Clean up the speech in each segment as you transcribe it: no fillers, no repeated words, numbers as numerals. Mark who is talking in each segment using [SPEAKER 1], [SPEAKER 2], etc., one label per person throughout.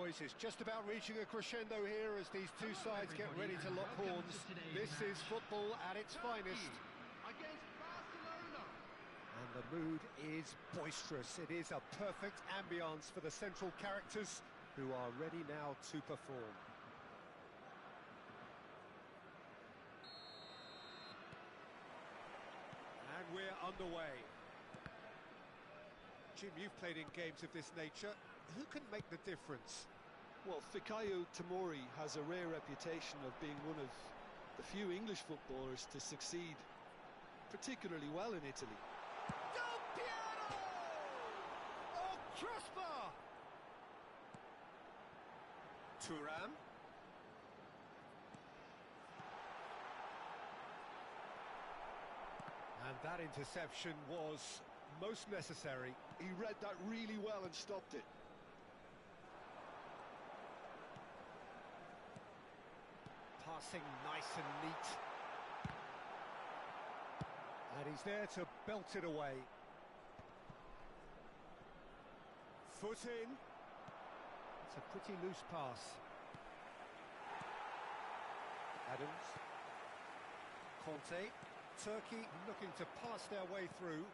[SPEAKER 1] boys, it's just about reaching a crescendo here as these two sides get ready to lock horns. This is football at its finest.
[SPEAKER 2] Against Barcelona.
[SPEAKER 1] And the mood is boisterous. It is a perfect ambience for the central characters who are ready now to perform. And we're underway. Jim, you've played in games of this nature. Who can make the difference?
[SPEAKER 3] Well, Fikayo Tomori has a rare reputation of being one of the few English footballers to succeed particularly well in Italy.
[SPEAKER 1] Del Piero! Oh, crossbar! Thuram. And that interception was most necessary.
[SPEAKER 3] He read that really well and stopped it.
[SPEAKER 1] Passing nice and neat. And he's there to belt it away. Foot in. It's a pretty loose pass. Adams. Conte. Turkey looking to pass their way through.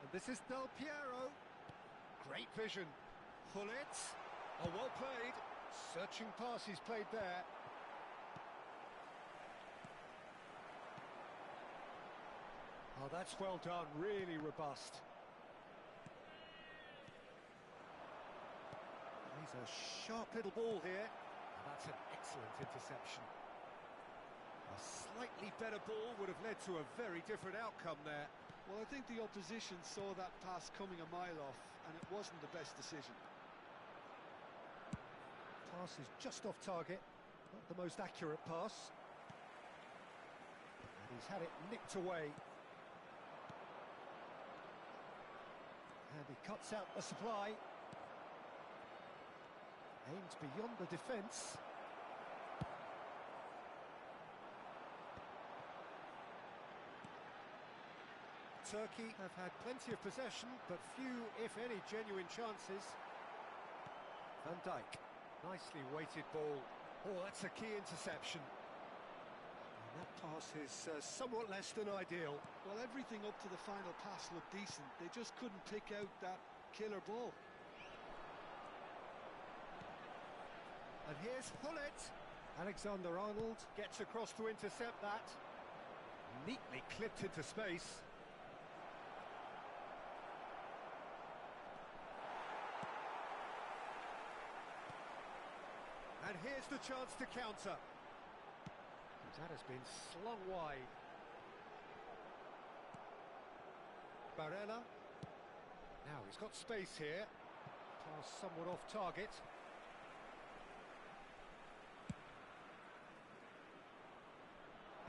[SPEAKER 1] And this is Del Piero. Great vision. Hullet. Oh, well played. Searching pass he's played there. Oh, that's well done. Really robust. He's a sharp little ball here. And that's an excellent interception. A slightly better ball would have led to a very different outcome there.
[SPEAKER 3] Well, I think the opposition saw that pass coming a mile off, and it wasn't the best decision.
[SPEAKER 1] Pass is just off target, not the most accurate pass. And he's had it nicked away. And he cuts out the supply. Aims beyond the defence. Turkey have had plenty of possession, but few, if any, genuine chances. Van Dijk, nicely weighted ball. Oh, that's a key interception. And that pass is somewhat less than ideal.
[SPEAKER 3] Well, everything up to the final pass looked decent. They just couldn't pick out that killer ball.
[SPEAKER 1] And here's Hullet. Alexander-Arnold gets across to intercept that. Neatly clipped into space. And here's the chance to counter. That has been slung wide. Barella. Now he's got space here. Pass somewhat off target.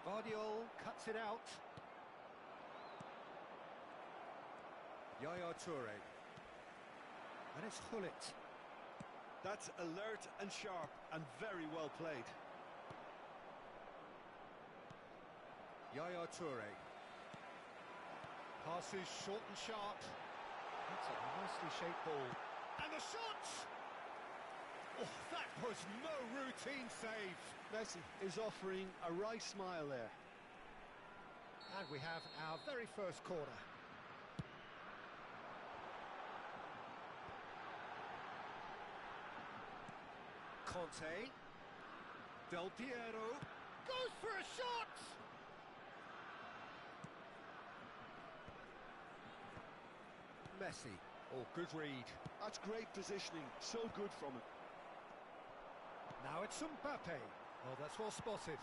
[SPEAKER 1] Guardiola cuts it out. Yaya Toure. And it's Hullet.
[SPEAKER 3] That's alert and sharp and very well played.
[SPEAKER 1] Yaya Toure. Passes short and sharp. That's a nicely shaped ball. And the shot! Oh, that was no routine save.
[SPEAKER 3] Messi is offering a wry smile there.
[SPEAKER 1] And we have our very first corner. Conte. Del Piero. Goes for a shot! Messi. Oh, good read.
[SPEAKER 3] That's great positioning. So good from him.
[SPEAKER 1] Now it's Mbappe. Oh, that's well spotted.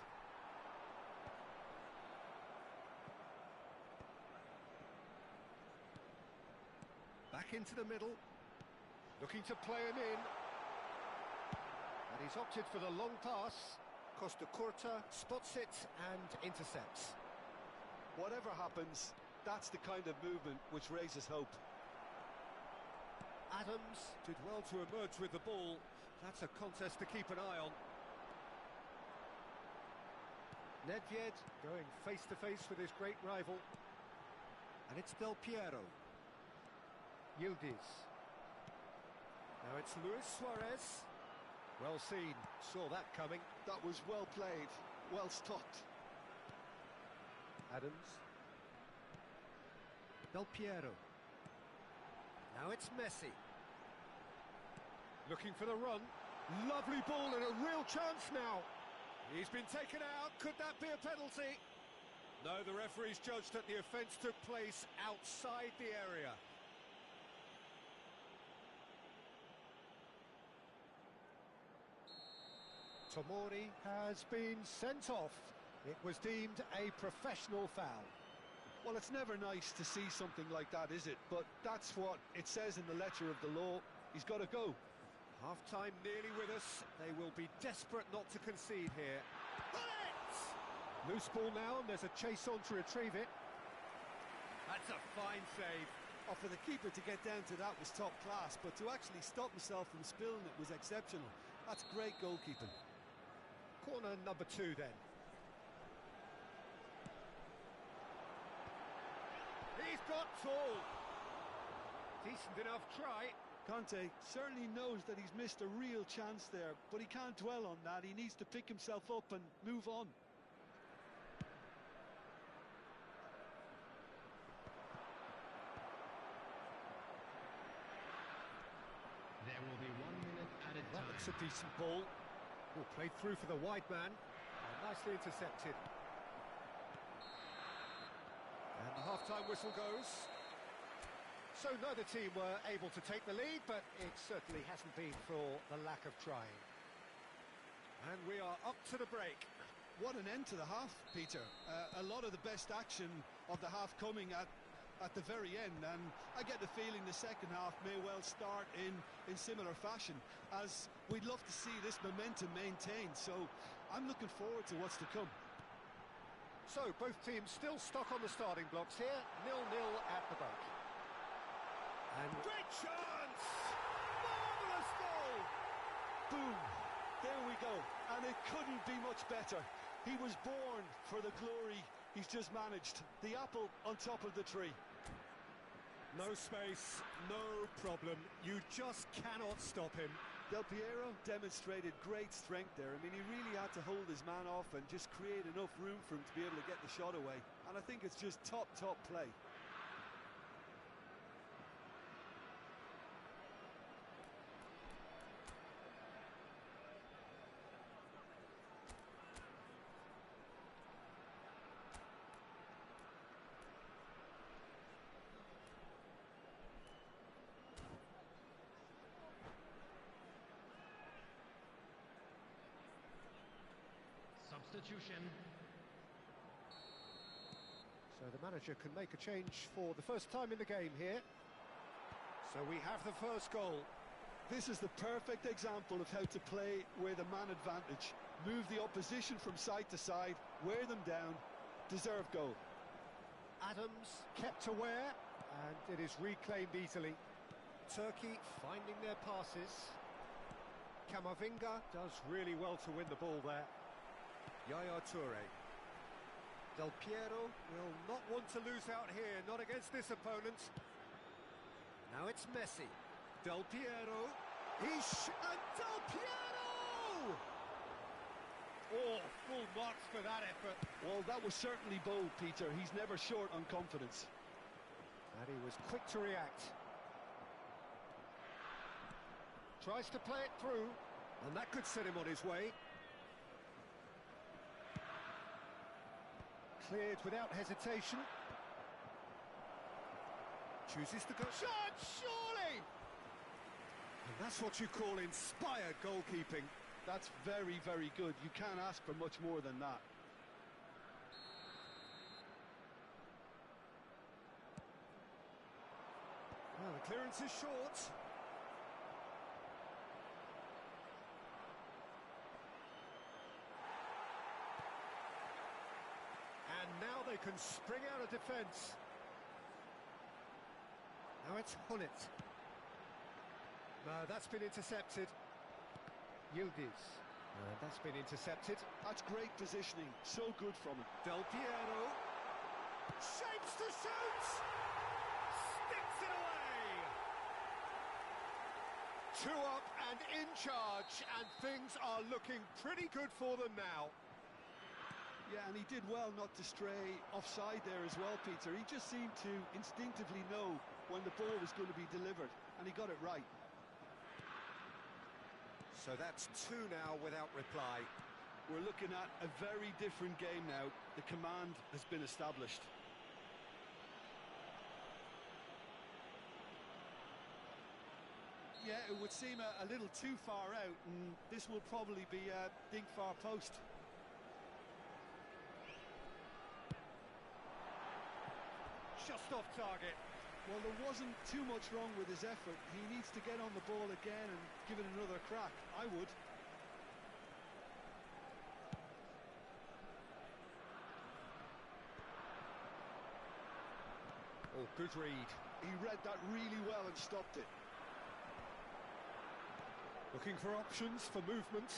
[SPEAKER 1] Back into the middle. Looking to play him in. And he's opted for the long pass. Costa Curta spots it and intercepts.
[SPEAKER 3] Whatever happens, that's the kind of movement which raises hope.
[SPEAKER 1] Adams did well to emerge with the ball. That's a contest to keep an eye on. Nedved going face-to-face with his great rival. And it's Del Piero. Yildiz. Now it's Luis Suarez. Well seen, saw that coming.
[SPEAKER 3] That was well played, well stopped.
[SPEAKER 1] Adams. Del Piero. Now it's Messi. Looking for the run. Lovely ball and a real chance now. He's been taken out. Could that be a penalty? No, the referee's judged that the offence took place outside the area. Tomori has been sent off. It was deemed a professional foul.
[SPEAKER 3] Well, it's never nice to see something like that, is it? But that's what it says in the letter of the law. He's got to go.
[SPEAKER 1] Half-time nearly with us. They will be desperate not to concede here. Loose ball now, and there's a chase on to retrieve it. That's a fine save.
[SPEAKER 4] Oh, for the keeper to get down to that was top class, but to actually stop himself from spilling it was exceptional. That's great goalkeeping.
[SPEAKER 1] Corner number 2 then. He's got tall. Decent enough try.
[SPEAKER 3] Conte certainly knows that he's missed a real chance there, but he can't dwell on that. He needs to pick himself up and move on.
[SPEAKER 2] There will be 1 minute added
[SPEAKER 1] That
[SPEAKER 2] time.
[SPEAKER 1] looks a decent ball. Oh, played through for the wide man. Nicely intercepted. And the half-time whistle goes. So neither team were able to take the lead, but it certainly hasn't been for the lack of trying. And we are up to the break.
[SPEAKER 3] What an end to the half, Peter. A lot of the best action of the half coming at the very end, and I get the feeling the second half may well start in similar fashion, as we'd love to see this momentum maintained, so I'm looking forward to what's to come.
[SPEAKER 1] So both teams still stuck on the starting blocks here, 0-0 at the break. And great chance! Marvellous goal!
[SPEAKER 3] Boom! There we go, and it couldn't be much better. He was born for the glory he's just managed. The apple on top of the tree.
[SPEAKER 1] No space, no problem. You just cannot stop him.
[SPEAKER 4] Del Piero demonstrated great strength there. I mean, he really had to hold his man off and just create enough room for him to be able to get the shot away. And I think it's just top play.
[SPEAKER 2] Substitution.
[SPEAKER 1] So the manager can make a change for the first time in the game here. So we have the first goal.
[SPEAKER 3] This is the perfect example of how to play with a man advantage. Move the opposition from side to side, wear them down, deserve goal.
[SPEAKER 1] Adams kept aware, and it is reclaimed easily. Turkey finding their passes. Camavinga does really well to win the ball there. Yaya Toure. Del Piero will not want to lose out here, not against this opponent. Now it's Messi. Del Piero. And Del Piero! Oh, full marks for that effort.
[SPEAKER 3] Well, that was certainly bold, Peter. He's never short on confidence.
[SPEAKER 1] And he was quick to react. Tries to play it through, and that could set him on his way. Cleared without hesitation. Chooses to go. Shot, surely! And that's what you call inspired goalkeeping.
[SPEAKER 3] That's very, very good. You can't ask for much more than that.
[SPEAKER 1] Well, the clearance is short. And now they can spring out of defence. Now it's Hullet. No, that's been intercepted. Yildiz. That's been intercepted.
[SPEAKER 3] That's great positioning. So good from him.
[SPEAKER 1] Del Piero. Shapes to shoot! Sticks it away! 2 up and and in charge, and things are looking pretty good for them now.
[SPEAKER 3] Yeah, and he did well not to stray offside there as well, Peter. He just seemed to instinctively know when the ball was going to be delivered, and he got it right.
[SPEAKER 1] So that's two now without reply.
[SPEAKER 3] We're looking at a very different game now. The command has been established. Yeah, it would seem a little too far out, and this will probably be a dig far post.
[SPEAKER 1] Just off target.
[SPEAKER 3] Well, there wasn't too much wrong with his effort. He needs to get on the ball again and give it another crack. I would.
[SPEAKER 1] Oh, good read.
[SPEAKER 3] He read that really well and stopped it.
[SPEAKER 1] Looking for options for movement.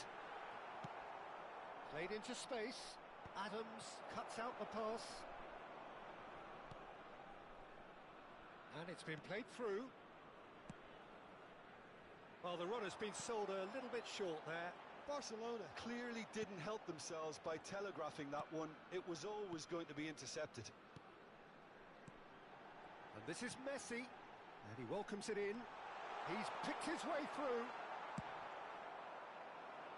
[SPEAKER 1] Played into space. Adams cuts out the pass. And it's been played through. Well, the run has been sold a little bit short there.
[SPEAKER 3] Barcelona clearly didn't help themselves by telegraphing that one. It was always going to be intercepted.
[SPEAKER 1] And this is Messi. And he welcomes it in. He's picked his way through.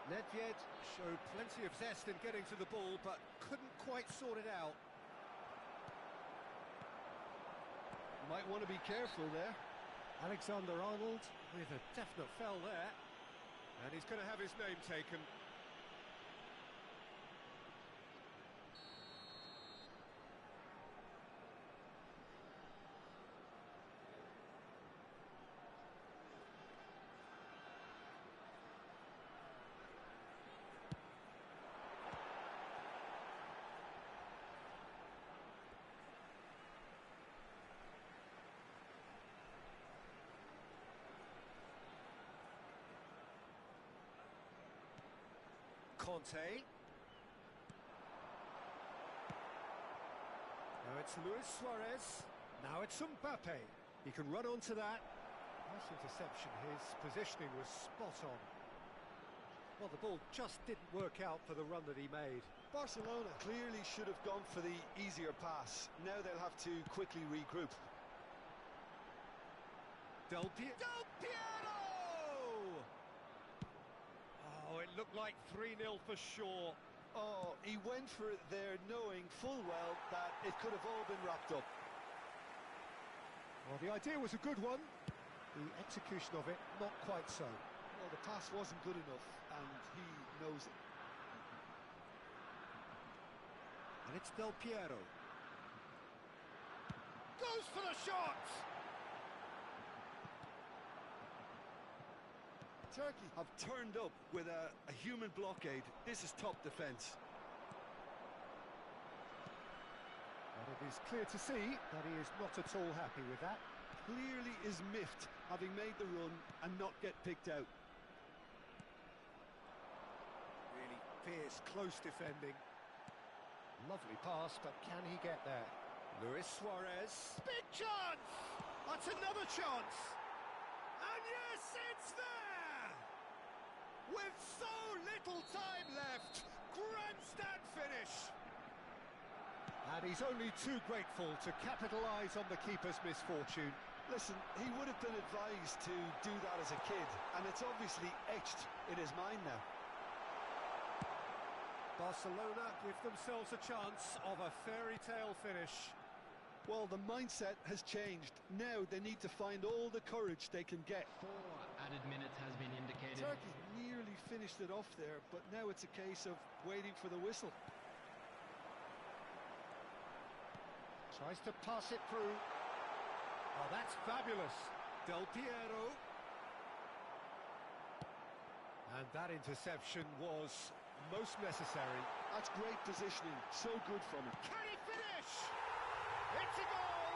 [SPEAKER 1] Nedved showed plenty of zest in getting to the ball, but couldn't quite sort it out.
[SPEAKER 3] Might want to be careful there.
[SPEAKER 1] Alexander-Arnold with a definite foul there. And he's going to have his name taken. Conte. Now it's Luis Suarez. Now it's Mbappe. He can run onto that. Nice interception. His positioning was spot on. Well, the ball just didn't work out for the run that he made.
[SPEAKER 3] Barcelona clearly should have gone for the easier pass. Now they'll have to quickly regroup.
[SPEAKER 1] Del Piero! Oh, it looked like 3-0 for sure.
[SPEAKER 3] Oh, he went for it there knowing full well that it could have all been wrapped up.
[SPEAKER 1] Well, the idea was a good one. The execution of it, not quite so.
[SPEAKER 3] Well, the pass wasn't good enough, and he knows it.
[SPEAKER 1] And it's Del Piero. Goes for the shot!
[SPEAKER 3] Turkey have turned up with a human blockade. This is top defence.
[SPEAKER 1] And it is clear to see that he is not at all happy with that.
[SPEAKER 3] Clearly is miffed, having made the run and not get picked out.
[SPEAKER 1] Really fierce, close defending. Lovely pass, but can he get there? Luis Suarez. Big chance! That's another chance! And yes, it's there! With so little time left, grandstand finish! And he's only too grateful to capitalise on the keeper's misfortune.
[SPEAKER 3] Listen, he would have been advised to do that as a kid, and it's obviously etched in his mind now.
[SPEAKER 1] Barcelona give themselves a chance of a fairy tale finish.
[SPEAKER 3] Well, the mindset has changed. Now they need to find all the courage they can get.
[SPEAKER 2] 4 added minutes has been indicated.
[SPEAKER 3] Turkey nearly finished it off there, but now it's a case of waiting for the whistle.
[SPEAKER 1] Tries to pass it through. Oh, that's fabulous. Del Piero. And that interception was most necessary.
[SPEAKER 3] That's great positioning. So good from him.
[SPEAKER 1] Can he finish? It's a goal!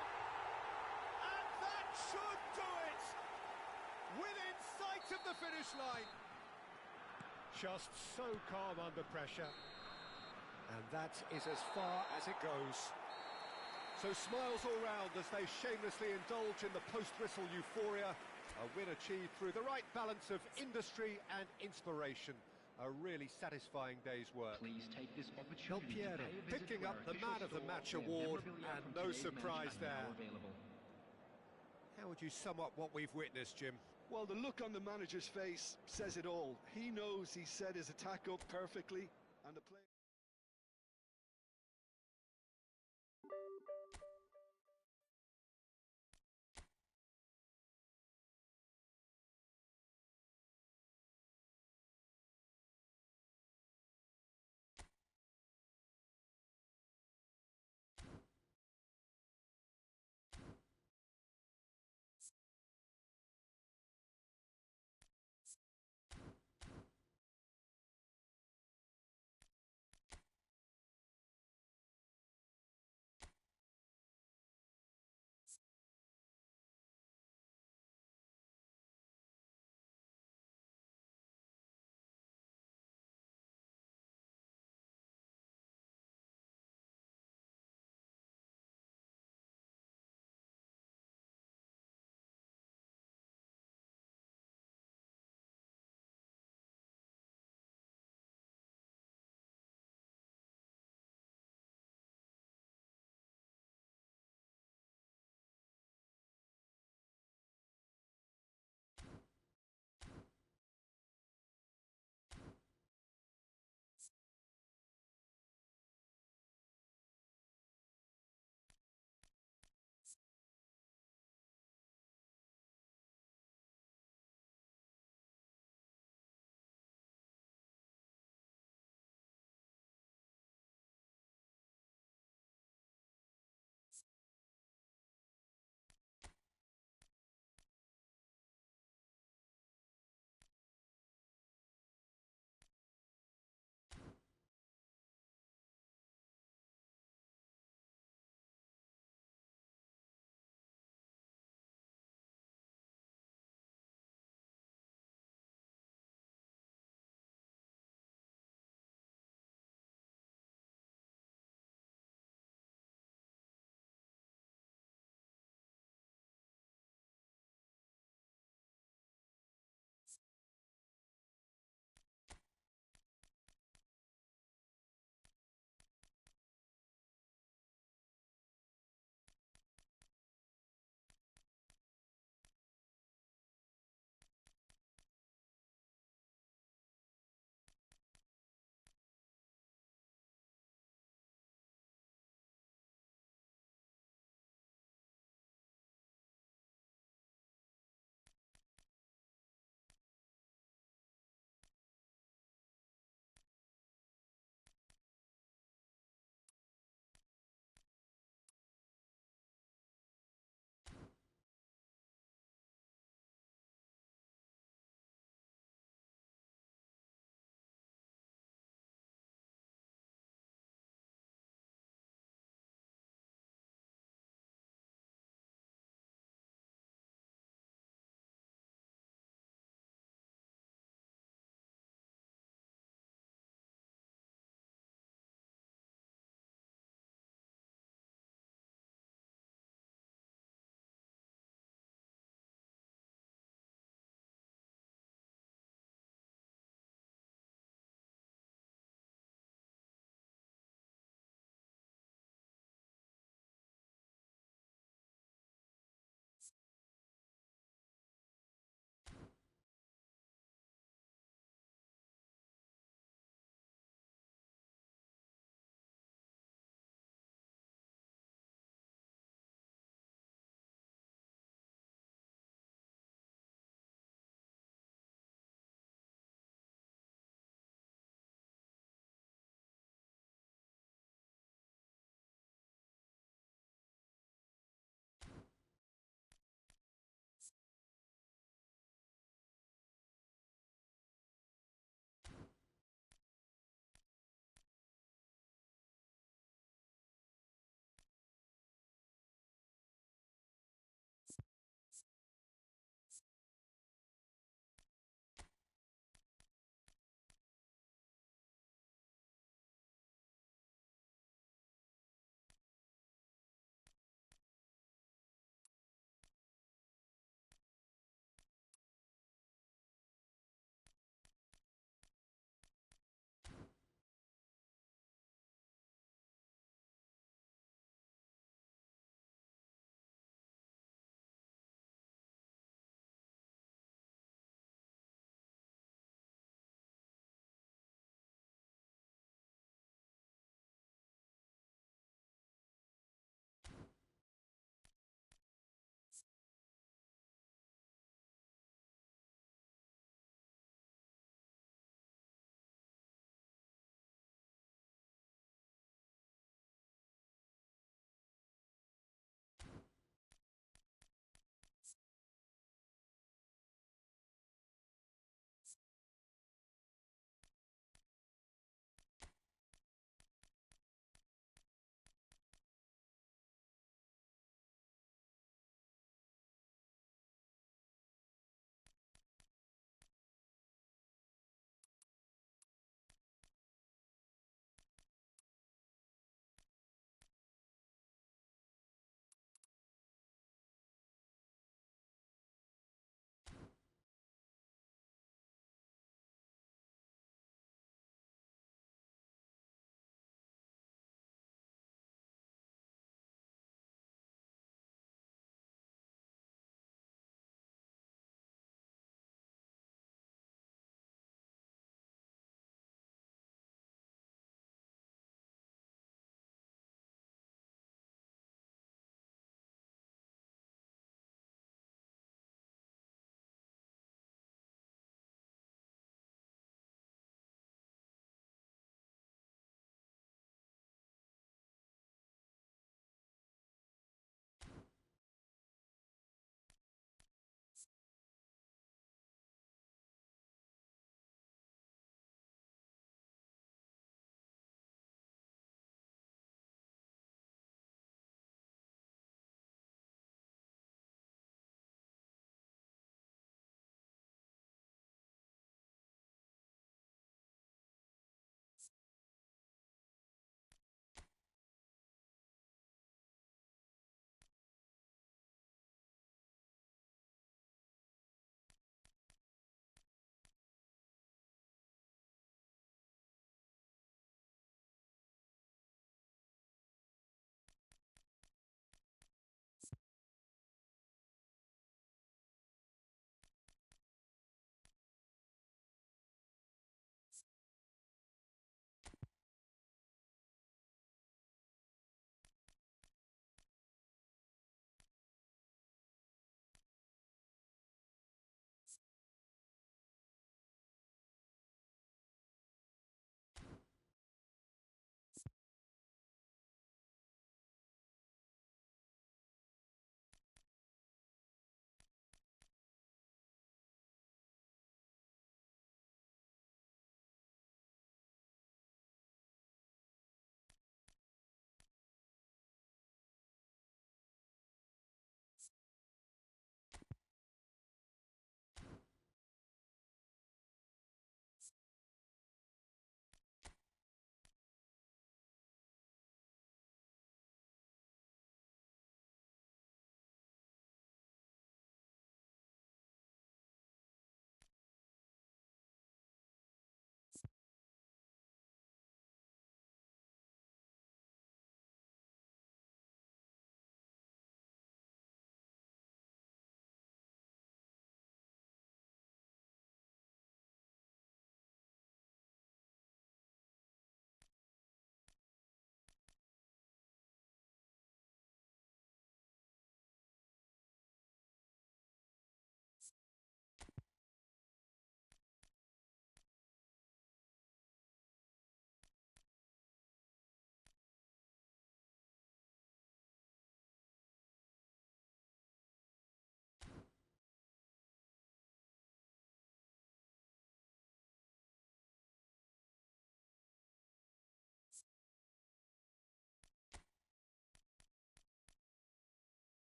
[SPEAKER 1] And that should do it! Within sight of the finish line. Just so calm under pressure. And that is as far as it goes. So smiles all round as they shamelessly indulge in the post-whistle euphoria. A win achieved through the right balance of industry and inspiration. A really satisfying day's work.
[SPEAKER 2] Please take this
[SPEAKER 1] Del
[SPEAKER 2] opportunity to
[SPEAKER 1] Piero
[SPEAKER 2] pay a visit
[SPEAKER 1] picking
[SPEAKER 2] to
[SPEAKER 1] up
[SPEAKER 2] our
[SPEAKER 1] the
[SPEAKER 2] official
[SPEAKER 1] Man of the
[SPEAKER 2] store,
[SPEAKER 1] Match
[SPEAKER 2] where
[SPEAKER 1] award,
[SPEAKER 2] memorabilia
[SPEAKER 1] and
[SPEAKER 2] from
[SPEAKER 1] no
[SPEAKER 2] today's match
[SPEAKER 1] surprise
[SPEAKER 2] are now
[SPEAKER 1] there.
[SPEAKER 2] available.
[SPEAKER 1] How would you sum up what we've witnessed, Jim?
[SPEAKER 3] Well, the look on the manager's face says it all. He knows he set his attack up perfectly, and the play...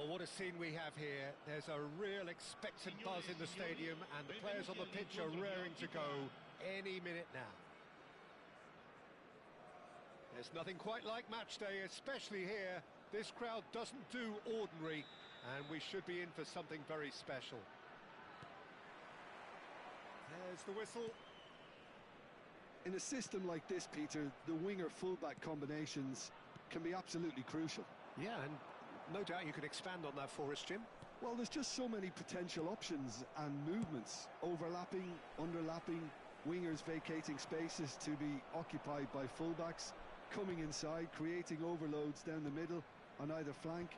[SPEAKER 1] Well, what a scene we have here. There's a real expectant buzz in the stadium, and the players on the pitch are raring to go any minute now. There's nothing quite like match day, especially here. This crowd doesn't do ordinary, and we should be in for something very special. There's the whistle.
[SPEAKER 3] In a system like this, Peter, the winger-fullback combinations can be absolutely crucial.
[SPEAKER 1] Yeah, and no doubt you can expand on that for us, Jim.
[SPEAKER 3] Well, there's just so many potential options and movements. Overlapping, underlapping, wingers vacating spaces to be occupied by fullbacks, coming inside, creating overloads down the middle on either flank.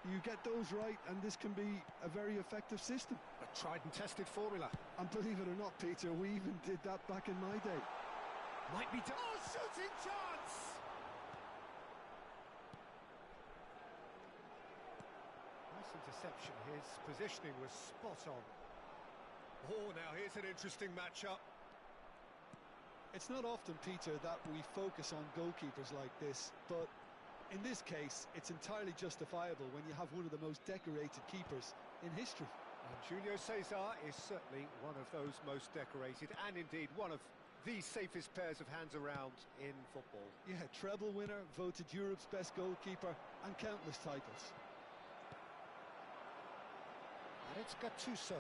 [SPEAKER 3] You get those right, and this can be a very effective system.
[SPEAKER 1] A tried and tested formula.
[SPEAKER 3] And believe it or not, Peter, we even did that back in my day.
[SPEAKER 1] Might be done. Oh, shooting chance! Nice interception. His positioning was spot on. Oh, now here's an interesting matchup.
[SPEAKER 3] It's not often, Peter, that we focus on goalkeepers like this, but in this case, it's entirely justifiable when you have one of the most decorated keepers in history.
[SPEAKER 1] And Julio Cesar is certainly one of those most decorated, and indeed one of the safest pairs of hands around in football.
[SPEAKER 3] Yeah, treble winner, voted Europe's best goalkeeper, and countless titles.
[SPEAKER 1] And it's Gattuso.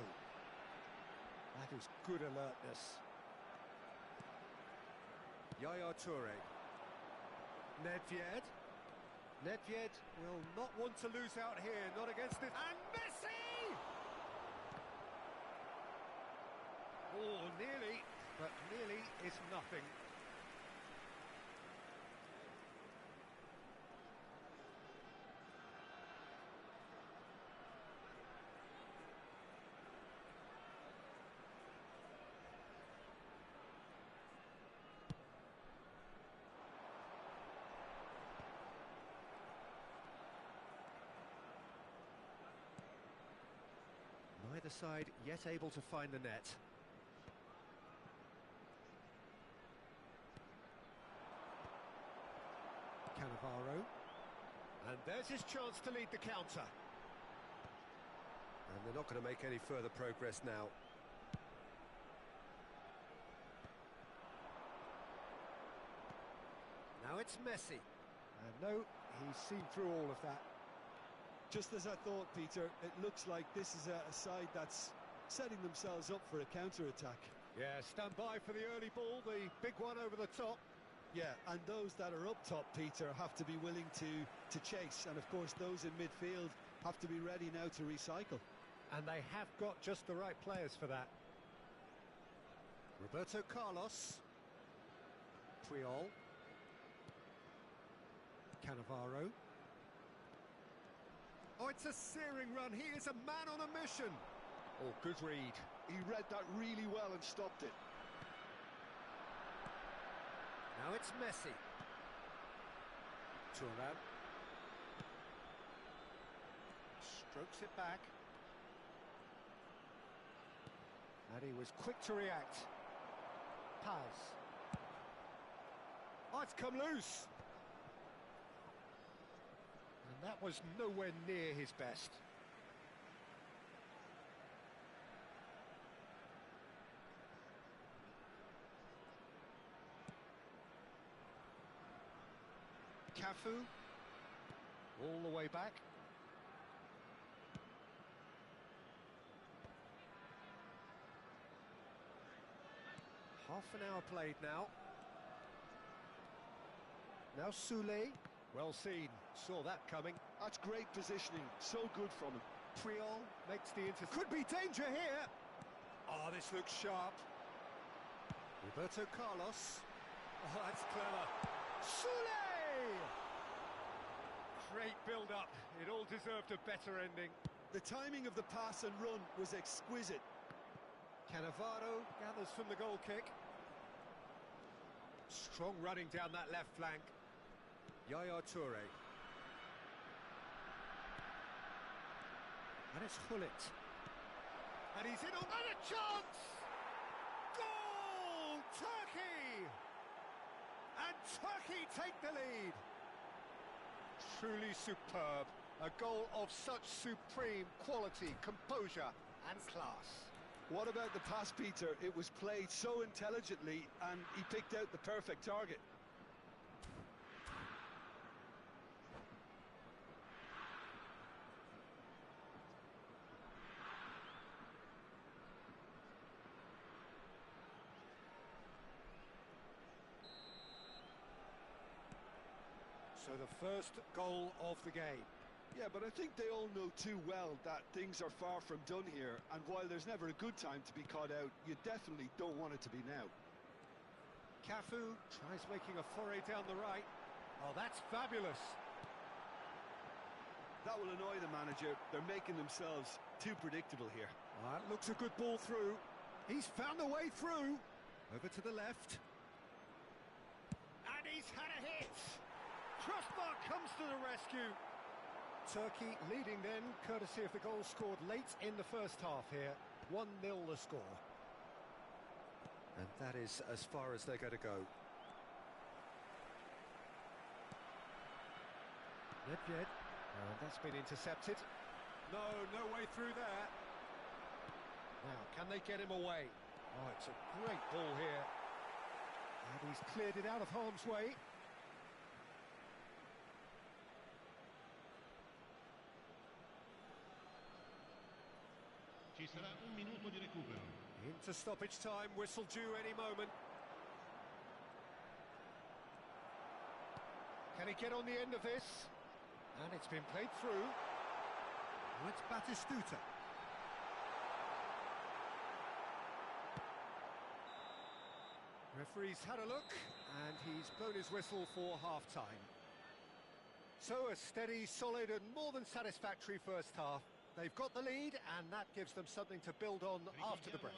[SPEAKER 1] That is good alertness. Yaya Toure. Nedved. Nedved will not want to lose out here, not against it. And Messi! Oh, nearly, but nearly is nothing. Neither side yet able to find the net. Cannavaro. And there's his chance to lead the counter. And they're not going to make any further progress now. Now it's Messi. And no, he's seen through all of that.
[SPEAKER 3] Just as I thought, Peter, it looks like this is a side that's setting themselves up for a counter-attack.
[SPEAKER 1] Yeah, stand by for the early ball, the big one over the top.
[SPEAKER 3] Yeah, and those that are up top, Peter, have to be willing to chase. And, of course, those in midfield have to be ready now to recycle.
[SPEAKER 1] And they have got just the right players for that. Roberto Carlos. Puyol. Cannavaro. Oh, it's a searing run. He is a man on a mission. Oh, good read.
[SPEAKER 3] He read that really well and stopped it.
[SPEAKER 1] Now it's Messi. Thuram. Strokes it back. And he was quick to react. Paz. Oh, it's come loose. And that was nowhere near his best. Cafu, all the way back. Half an hour played now. Now Soulé. Well seen, saw that coming.
[SPEAKER 3] That's great positioning, so good from him.
[SPEAKER 1] Puyol makes the intercept. Could be danger here. Oh, this looks sharp. Roberto Carlos. Oh, that's clever. Soulé! Great build-up. It all deserved a better ending.
[SPEAKER 3] The timing of the pass and run was exquisite.
[SPEAKER 1] Cannavaro gathers from the goal kick. Strong running down that left flank. Yaya Toure. And it's Hullet. And he's in on a chance! Goal! Turkey! And Turkey take the lead. Truly superb. A goal of such supreme quality, composure and class.
[SPEAKER 3] What about the pass, Peter? It was played so intelligently and he picked out the perfect target.
[SPEAKER 1] So the first goal of the game.
[SPEAKER 3] Yeah, but I think they all know too well that things are far from done here, and while there's never a good time to be caught out, you definitely don't want it to be now.
[SPEAKER 1] Cafu tries making a foray down the right. Oh, that's fabulous.
[SPEAKER 3] That will annoy the manager. They're making themselves too predictable here.
[SPEAKER 1] That looks a good ball through. He's found a way through. Over to the left. And he's had a hit. Crossbar comes to the rescue. Turkey leading then, courtesy of the goal scored late in the first half here. 1-0 the score. And that is as far as they're going to go. Nedved. And that's been intercepted. No way through there. Now, can they get him away? Oh, it's a great ball here. And he's cleared it out of harm's way.
[SPEAKER 2] Ci sarà un minuto di recupero.
[SPEAKER 1] Into stoppage time, whistle due any moment. Can he get on the end of this? And it's been played through. Well, it's Batistuta. Referee's had a look, and he's blown his whistle for half-time. So a steady, solid and more than satisfactory first half. They've got the lead, and that gives them something to build on after the break.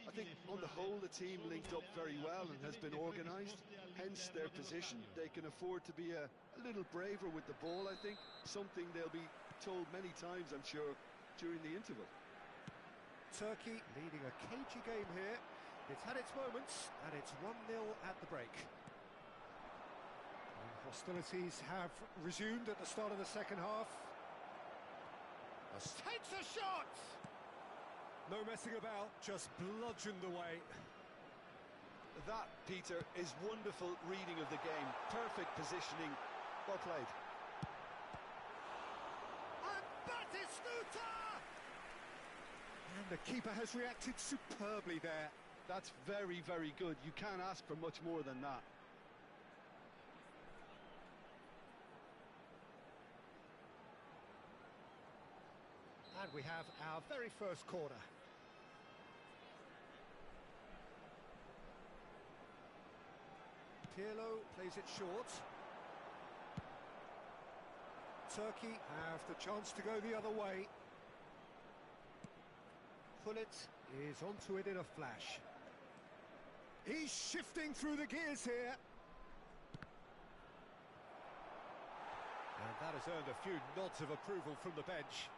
[SPEAKER 3] I think on the whole the team linked up very well and has been organised, hence their position. They can afford to be a little braver with the ball, I think, something they'll be told many times, I'm sure, during the interval.
[SPEAKER 1] Turkey leading a cagey game here. It's had its moments, and it's 1-0 at the break. And hostilities have resumed at the start of the second half. Takes a shot! No messing about, just bludgeoned away.
[SPEAKER 3] That, Peter, is wonderful reading of the game. Perfect positioning. Well played.
[SPEAKER 1] And Batistuta! And the keeper has reacted superbly there.
[SPEAKER 3] That's very, very good. You can't ask for much more than that.
[SPEAKER 1] And we have our very first corner. Pirlo plays it short. Turkey have the chance to go the other way. Gullit is onto it in a flash. He's shifting through the gears here. And that has earned a few nods of approval from the bench.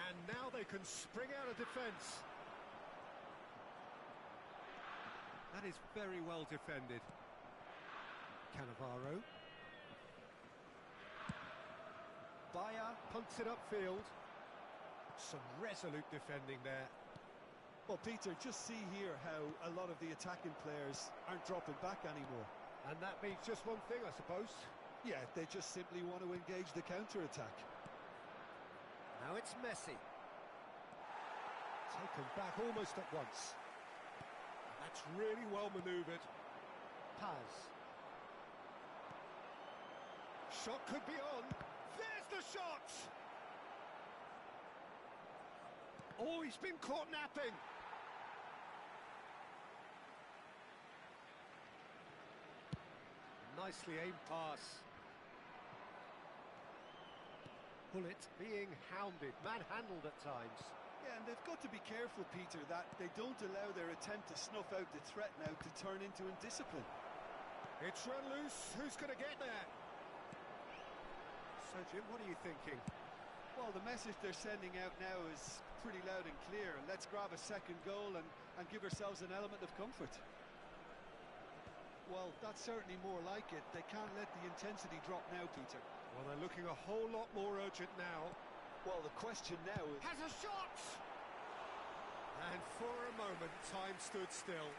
[SPEAKER 1] And now they can spring out of defence. That is very well defended. Cannavaro. Bayer punts it upfield. Some resolute defending there.
[SPEAKER 3] Well, Peter, just see here how a lot of the attacking players aren't dropping back anymore.
[SPEAKER 1] And that means just one thing, I suppose.
[SPEAKER 3] Yeah, they just simply want to engage the counter-attack.
[SPEAKER 1] Now it's Messi. Taken back almost at once. That's really well manoeuvred. Paz. Shot could be on. There's the shot! Oh, he's been caught napping. Nicely aimed pass. Gullit being hounded, manhandled at times.
[SPEAKER 3] Yeah, and they've got to be careful, Peter, that they don't allow their attempt to snuff out the threat now to turn into indiscipline.
[SPEAKER 1] It's run loose. Who's going to get there? So So, Jim, what are you thinking?
[SPEAKER 3] Well, the message they're sending out now is pretty loud and clear. Let's grab a second goal and give ourselves an element of comfort. Well, that's certainly more like it. They can't let the intensity drop now, Peter.
[SPEAKER 1] Well, they're looking a whole lot more urgent now.
[SPEAKER 3] Well, the question now is...
[SPEAKER 1] Has a shot! And for a moment, time stood still.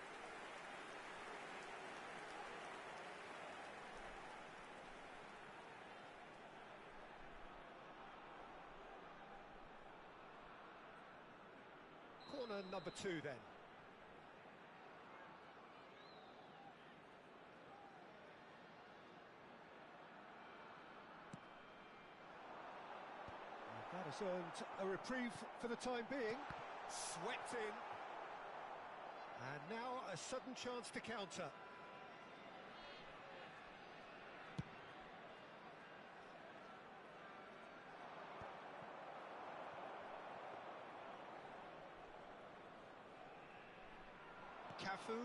[SPEAKER 1] Corner number 2 then. And that has earned a reprieve for the time being. Swept in. And now a sudden chance to counter. Cafu,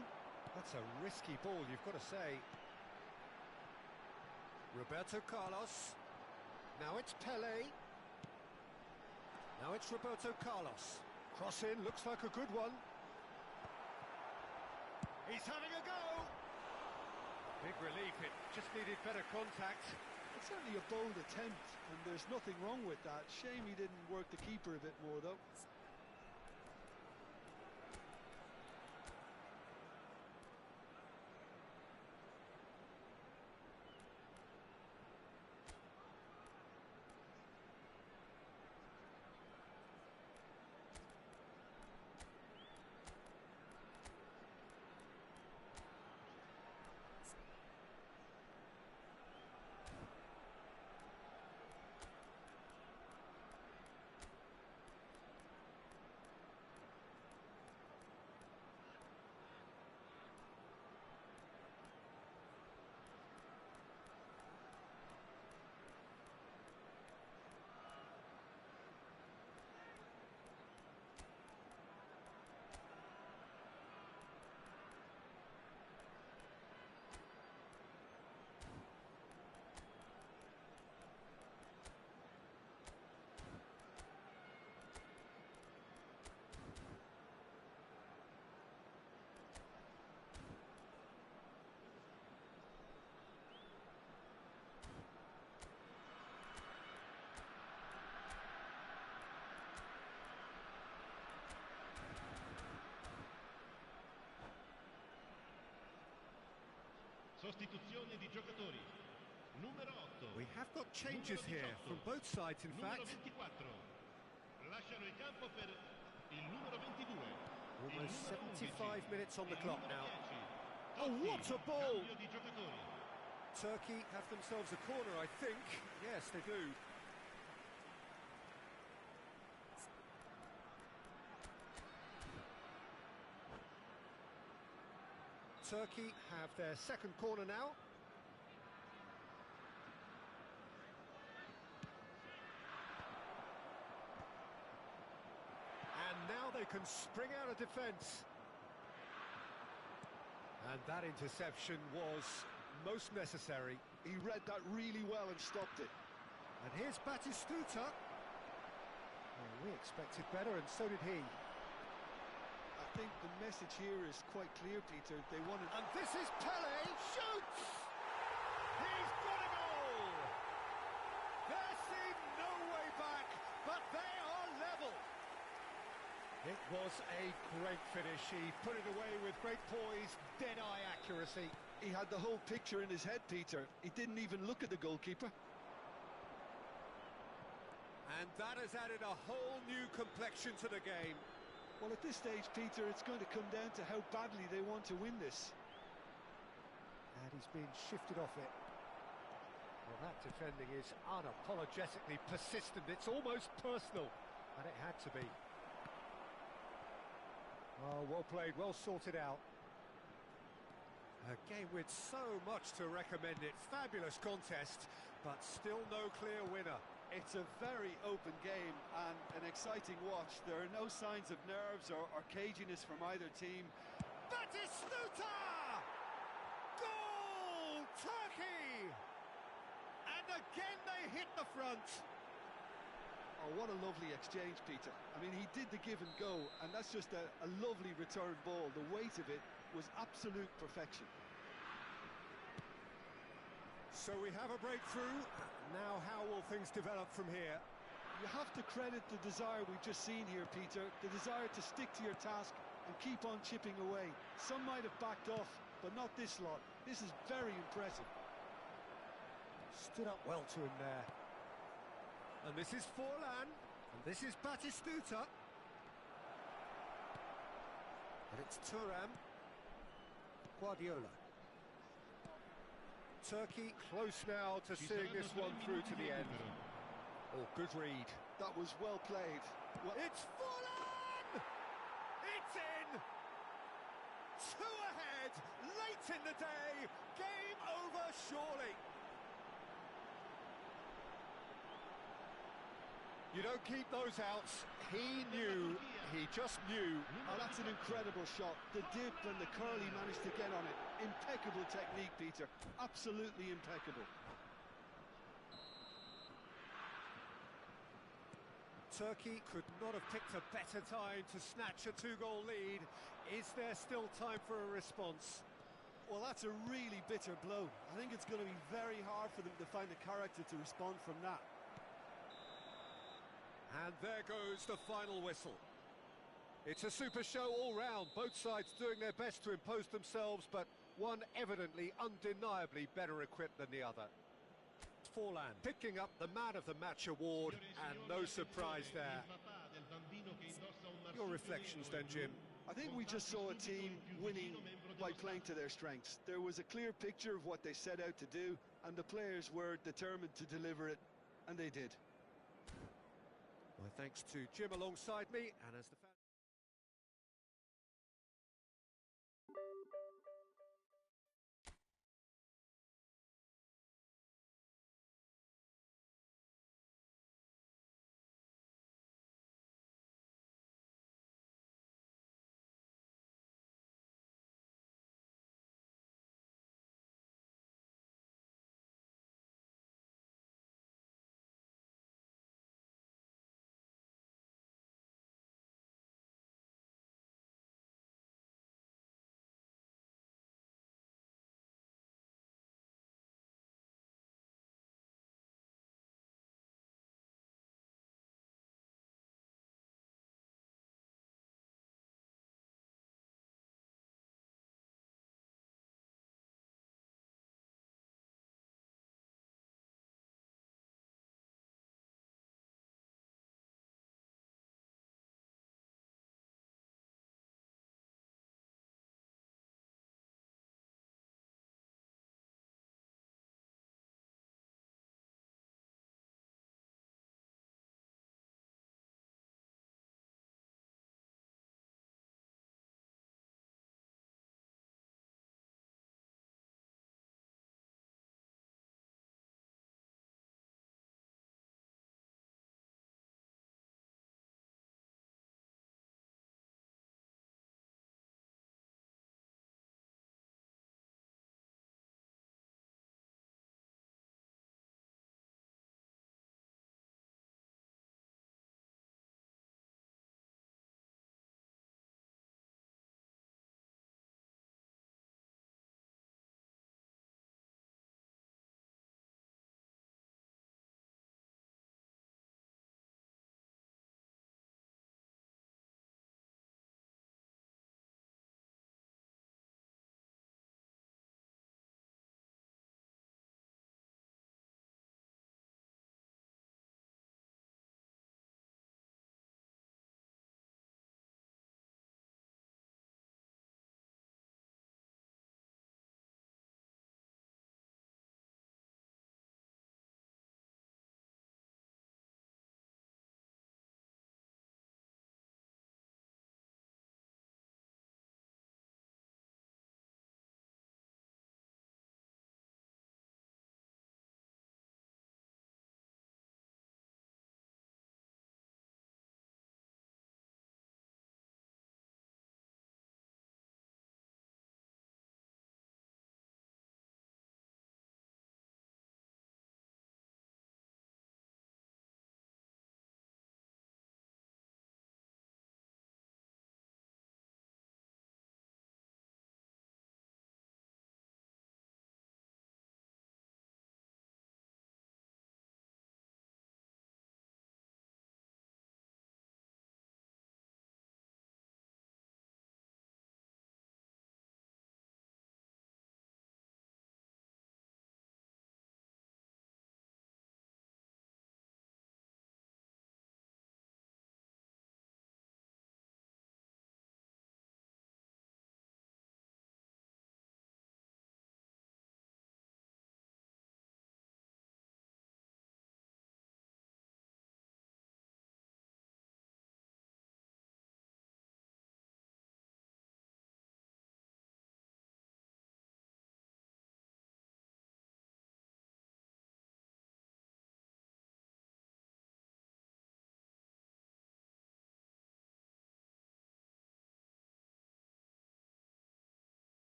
[SPEAKER 1] that's a risky ball, you've got to say. Roberto Carlos. Now it's Pele. Now it's Roberto Carlos. Cross in, looks like a good one. He's having a go! Big relief, it just needed better contact.
[SPEAKER 3] It's certainly a bold attempt, and there's nothing wrong with that. Shame he didn't work the keeper a bit more, though.
[SPEAKER 2] Sostituzione di giocatori. Numero 8.
[SPEAKER 1] We have got changes here from both sides, in
[SPEAKER 2] Numero
[SPEAKER 1] fact.
[SPEAKER 2] 24. Lasciano il campo per il numero 22.
[SPEAKER 1] Almost
[SPEAKER 2] il numero
[SPEAKER 1] 75
[SPEAKER 2] 11,
[SPEAKER 1] minutes on the
[SPEAKER 2] il
[SPEAKER 1] clock
[SPEAKER 2] numero
[SPEAKER 1] now.
[SPEAKER 2] 10.
[SPEAKER 1] Oh, what a ball!
[SPEAKER 2] Cambio di giocatori.
[SPEAKER 1] Turkey have themselves a corner, I think. Yes, they do. Turkey have their second corner now. And now they can spring out of defence. And that interception was most necessary.
[SPEAKER 3] He read that really well and stopped it.
[SPEAKER 1] And here's Batistuta. Well, we expected better, and so did he.
[SPEAKER 3] I think the message here is quite clear, Peter. They wanted...
[SPEAKER 1] And this is Pele, shoots! He's got a goal! There seemed no way back, but they are level. It was a great finish. He put it away with great poise, dead-eye accuracy.
[SPEAKER 3] He had the whole picture in his head, Peter. He didn't even look at the goalkeeper.
[SPEAKER 1] And that has added a whole new complexion to the game.
[SPEAKER 3] Well, at this stage, Peter, it's going to come down to how badly they want to win this.
[SPEAKER 1] And he's been shifted off it. Well, that defending is unapologetically persistent. It's almost personal, and it had to be. Oh, well played, well sorted out. A game with so much to recommend it. Fabulous contest, but still no clear winner.
[SPEAKER 3] It's a very open game and an exciting watch. There are no signs of nerves or caginess from either team.
[SPEAKER 1] Batistuta! Goal! Turkey! And And again they hit the front.
[SPEAKER 3] Oh, what a lovely exchange, Peter. I mean, he did the give and go, and that's just a lovely return ball. The weight of it was absolute perfection.
[SPEAKER 1] So we have a breakthrough. Now how will things develop from here?
[SPEAKER 3] You have to credit the desire we've just seen here, Peter. The desire to stick to your task and keep on chipping away. Some might have backed off, but not this lot. This is very impressive.
[SPEAKER 1] Stood up well to him there. And this is Forlan. And this is Batistuta. And it's Thuram. Guardiola. Turkey close now to seeing this one through to the end. Oh, good read.
[SPEAKER 3] That was well played.
[SPEAKER 1] It's Forlan! It's in! Two ahead, late in the day. Game over, surely. You don't keep those outs. He knew, he just knew.
[SPEAKER 3] Oh, that's an incredible shot. The dip and the curl he managed to get on it. Impeccable technique, Peter. Absolutely impeccable.
[SPEAKER 1] Turkey could not have picked a better time to snatch a two-goal lead. Is there still time for a response?
[SPEAKER 3] Well, that's a really bitter blow. I think it's going to be very hard for them to find the character to respond from that.
[SPEAKER 1] And there goes the final whistle. It's a super show all round, both sides doing their best to impose themselves, but one evidently, undeniably better equipped than the other. Forlan picking up the Man of the Match award, and no surprise there. Your reflections then, Jim?
[SPEAKER 3] I think we just saw a team winning by playing to their strengths. There was a clear picture of what they set out to do, and the players were determined to deliver it, and they did.
[SPEAKER 1] My thanks to Jim alongside me, and as the fan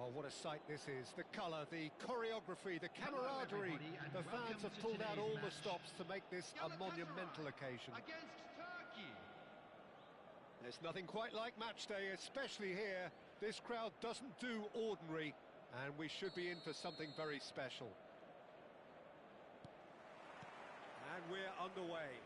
[SPEAKER 1] Well, what a sight this is. The colour, the choreography, the camaraderie. The fans have pulled out all the stops to make this a monumental occasion.
[SPEAKER 2] Against Turkey.
[SPEAKER 1] There's nothing quite like match day, especially here. This crowd doesn't do ordinary, and we should be in for something very special. And we're underway.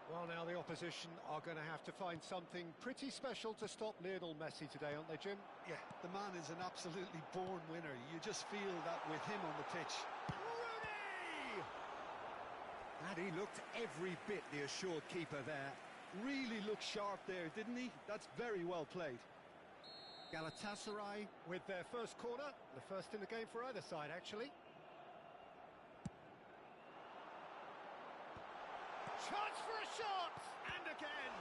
[SPEAKER 1] Well, now the opposition are going to have to find something pretty special to stop Lionel Messi today, aren't they, Jim?
[SPEAKER 3] Yeah, the man is an absolutely born winner. You just feel that with him on the pitch.
[SPEAKER 1] Rooney! And he looked every bit the assured keeper there.
[SPEAKER 3] Really looked sharp there, didn't he? That's very well played.
[SPEAKER 1] Galatasaray with their first corner, the first in the game for either side, actually. Chance for a shot! And again!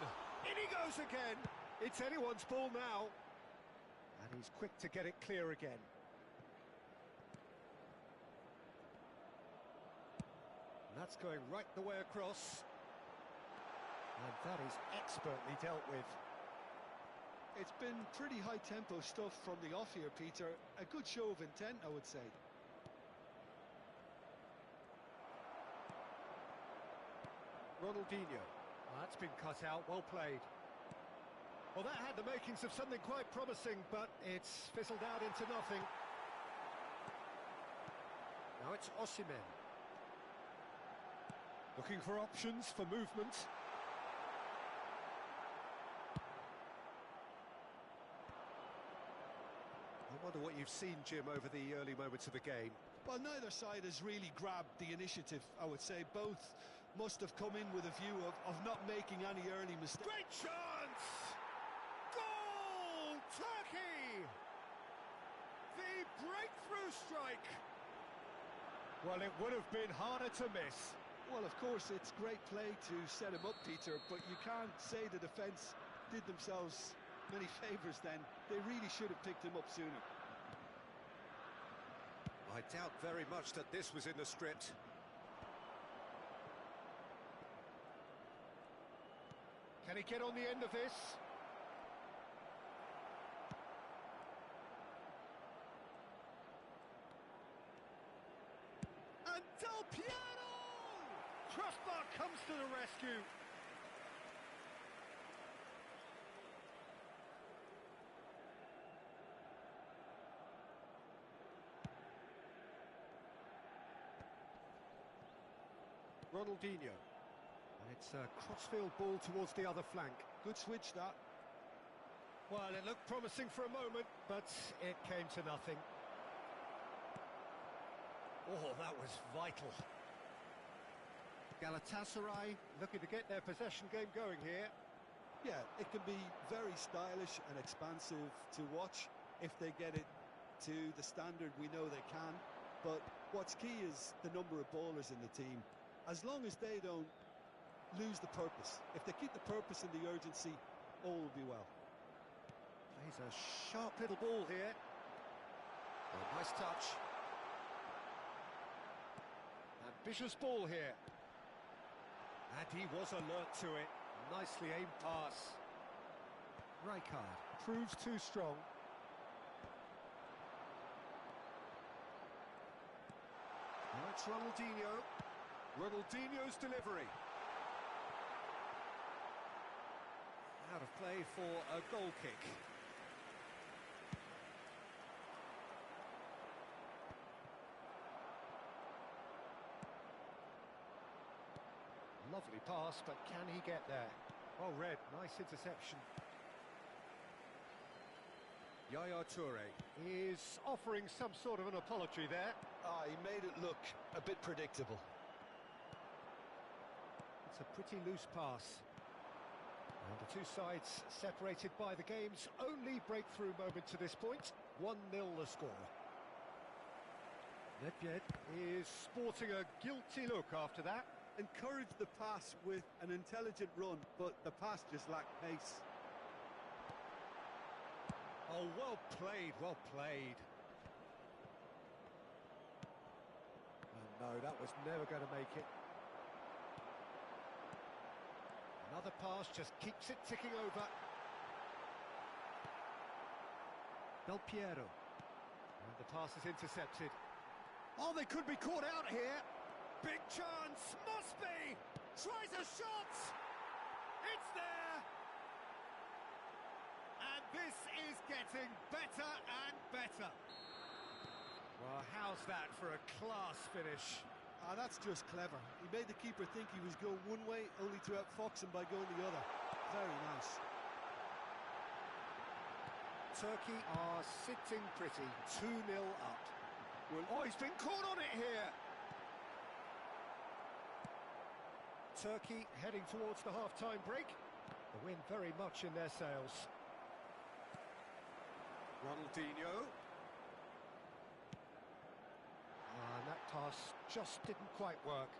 [SPEAKER 1] In he goes again! It's anyone's ball now. And he's quick to get it clear again. And that's going right the way across. And that is expertly dealt with.
[SPEAKER 3] It's been pretty high-tempo stuff from the off here, Peter. A good show of intent, I would say.
[SPEAKER 1] Ronaldinho. That's been cut out, well played. Well, that had the makings of something quite promising, but it's fizzled out into nothing. Now it's Osimhen. Looking for options for movement. I wonder what you've seen, Jim, over the early moments of the game.
[SPEAKER 3] Well, neither side has really grabbed the initiative, I would say. Both must have come in with a view of not making any early mistakes.
[SPEAKER 1] Great chance! Goal! Turkey! The breakthrough strike! Well, it would have been harder to miss.
[SPEAKER 3] Well, of course, it's great play to set him up, Peter, but you can't say the defence did themselves many favours then. They really should have picked him up sooner.
[SPEAKER 1] I doubt very much that this was in the script. Can he get on the end of this? And Del Piero! Crossbar comes to the rescue. Ronaldinho. And it's a crossfield ball towards the other flank.
[SPEAKER 3] Good switch, that.
[SPEAKER 1] Well, it looked promising for a moment, but it came to nothing. Oh, that was vital. Galatasaray looking to get their possession game going here.
[SPEAKER 3] Yeah, it can be very stylish and expansive to watch if they get it to the standard we know they can. But what's key is the number of ballers in the team. As long as they don't lose the purpose, if they keep the purpose and the urgency, all will be well.
[SPEAKER 1] Plays a sharp little ball here. Oh, nice touch. Ambitious ball here. And he was alert to it. Nicely aimed pass. Rijkaard proves too strong. Now it's Ronaldinho. Ronaldinho's delivery. Out of play for a goal kick. Lovely pass, but can he get there? Oh, Red, nice interception. Yaya Toure is offering some sort of an apology there.
[SPEAKER 3] He made it look a bit predictable.
[SPEAKER 1] It's a pretty loose pass. And the two sides separated by the game's only breakthrough moment to this point. 1-0 the score. Nedved is sporting a guilty look after that.
[SPEAKER 3] Encouraged the pass with an intelligent run, but the pass just lacked pace.
[SPEAKER 1] Oh, well played, well played. Oh, no, that was never going to make it. Another pass just keeps it ticking over. Del Piero. And the pass is intercepted. Oh, they could be caught out here. Big chance, must be. Tries a shot. It's there. And this is getting better and better. Well, how's that for a class finish?
[SPEAKER 3] Ah, that's just clever. He made the keeper think he was going one way, only to outfox him by going the other. Very nice.
[SPEAKER 1] Turkey are sitting pretty, 2-0 up. Well, oh, he's been caught on it here. Turkey heading towards the half-time break. The wind very much in their sails. Ronaldinho. And that pass just didn't quite work.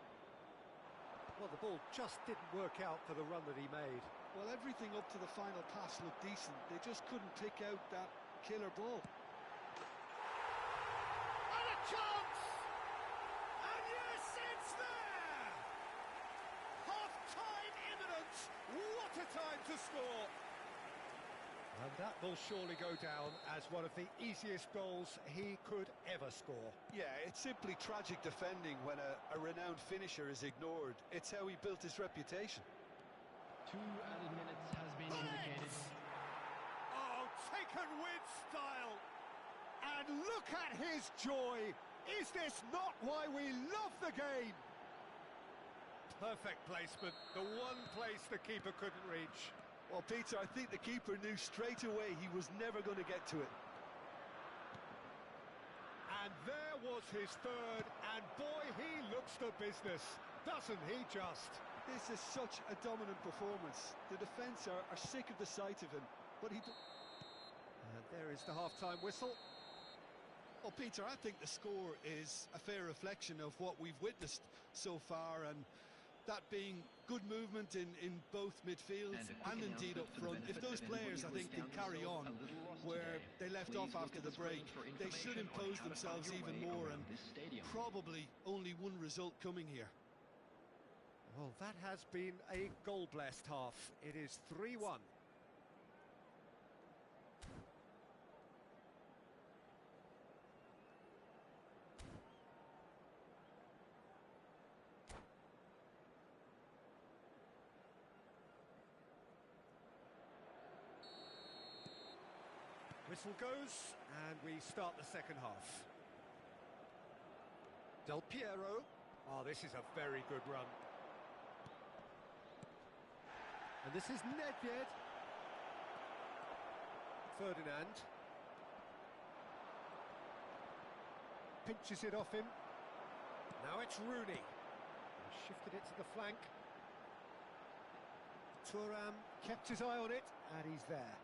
[SPEAKER 1] Well, the ball just didn't work out for the run that he made.
[SPEAKER 3] Well, everything up to the final pass looked decent. They just couldn't pick out that killer ball.
[SPEAKER 1] And a chance! And yes, it's there! Half-time imminent! What a time to score! And that will surely go down as one of the easiest goals he could ever score.
[SPEAKER 4] Yeah, it's simply tragic defending when a renowned finisher is ignored. It's how he built his reputation.
[SPEAKER 5] 2 added minutes has been indicated.
[SPEAKER 1] Oh, taken with style! And look at his joy! Is this not why we love the game? Perfect placement, the one place the keeper couldn't reach.
[SPEAKER 4] Well, Peter, I think the keeper knew straight away he was never going to get to it.
[SPEAKER 1] And there was his third, and boy, he looks the business, doesn't he just?
[SPEAKER 3] This is such a dominant performance. The defence are sick of the sight of him, but he...
[SPEAKER 1] And there is the half-time whistle.
[SPEAKER 3] Well, Peter, I think the score is a fair reflection of what we've witnessed so far, and that being good movement in both midfield and indeed up front. If those players, I think, can carry on where they left off after the break, they should impose themselves even more, and probably only one result coming here.
[SPEAKER 1] Well, that has been a goal-blessed half. It is 3-1. Whistle goes, and we start the second half. Del Piero. Oh, this is a very good run. And this is Nedved. Ferdinand. Pinches it off him. Now it's Rooney. He shifted it to the flank. Thuram kept his eye on it, and he's there.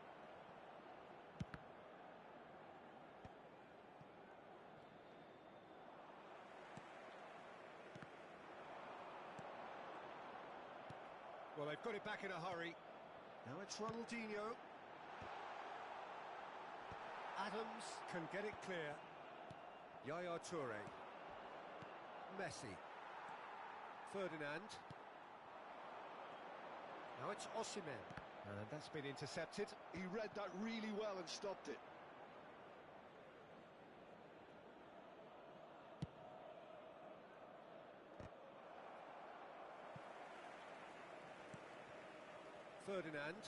[SPEAKER 1] Well, they've got it back in a hurry. Now it's Ronaldinho. Adams can get it clear. Yaya Toure. Messi. Ferdinand. Now it's Osimhen. And that's been intercepted.
[SPEAKER 4] He read that really well and stopped it.
[SPEAKER 1] Ferdinand.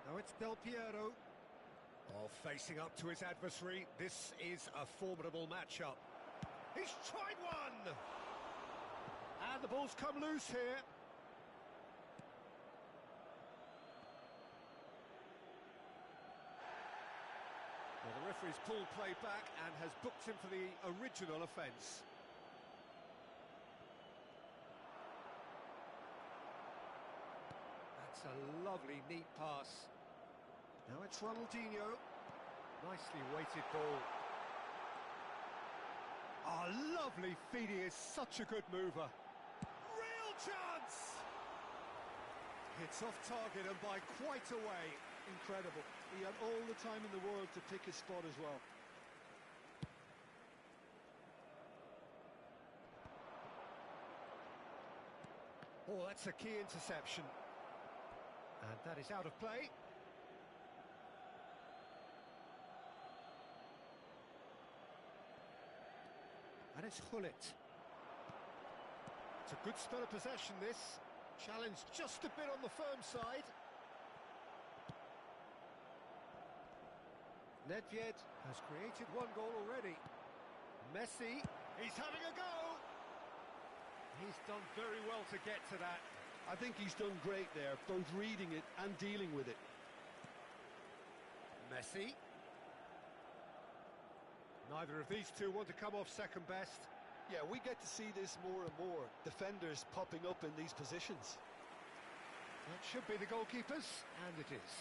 [SPEAKER 1] Now it's Del Piero. Oh, facing up to his adversary. This is a formidable matchup. He's tried one! And the ball's come loose here. Well, the referee's pulled play back and has booked him for the original offence. That's a lovely, neat pass. Now it's Ronaldinho. Nicely weighted ball. Oh, lovely feed. He is such a good mover. Real chance! It's off target and by quite a way.
[SPEAKER 3] Incredible. He had all the time in the world to pick his spot as well.
[SPEAKER 1] Oh, that's a key interception. And that is out of play. And it's Hullet. It's a good spell of possession, this. Challenge just a bit on the firm side. Nedved has created one goal already. Messi, he's having a go. He's done very well to get to that.
[SPEAKER 3] I think he's done great there, both reading it and dealing with it.
[SPEAKER 1] Messi. Neither of these two want to come off second best.
[SPEAKER 3] Yeah, we get to see this more and more. Defenders popping up in these positions.
[SPEAKER 1] That should be the goalkeepers, and it is.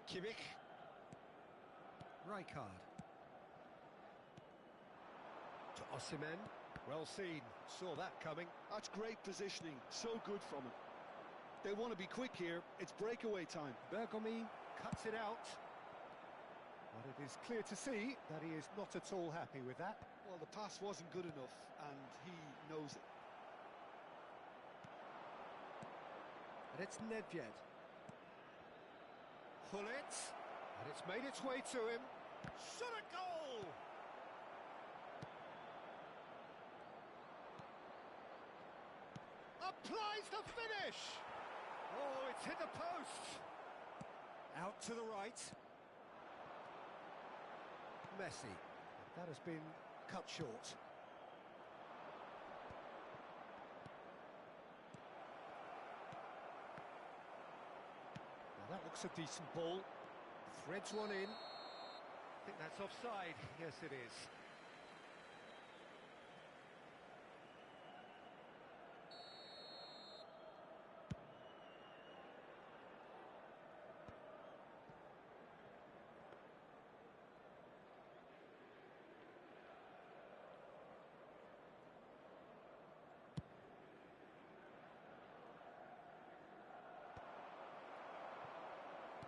[SPEAKER 1] Kimmich. Rijkaard. To Osimhen. Well seen. Saw that coming.
[SPEAKER 3] That's great positioning. So good from him. They want to be quick here. It's breakaway time.
[SPEAKER 1] Bergomi cuts it out. But it is clear to see that he is not at all happy with that.
[SPEAKER 3] Well, the pass wasn't good enough, and he knows it.
[SPEAKER 1] And it's Nedved. Hullet. And it's made its way to him. Shot a goal! Applies the finish! Oh, it's hit the post! Out to the right. Messi. That has been cut short. Now that looks a decent ball. Threads one in. I think that's offside. Yes, it is.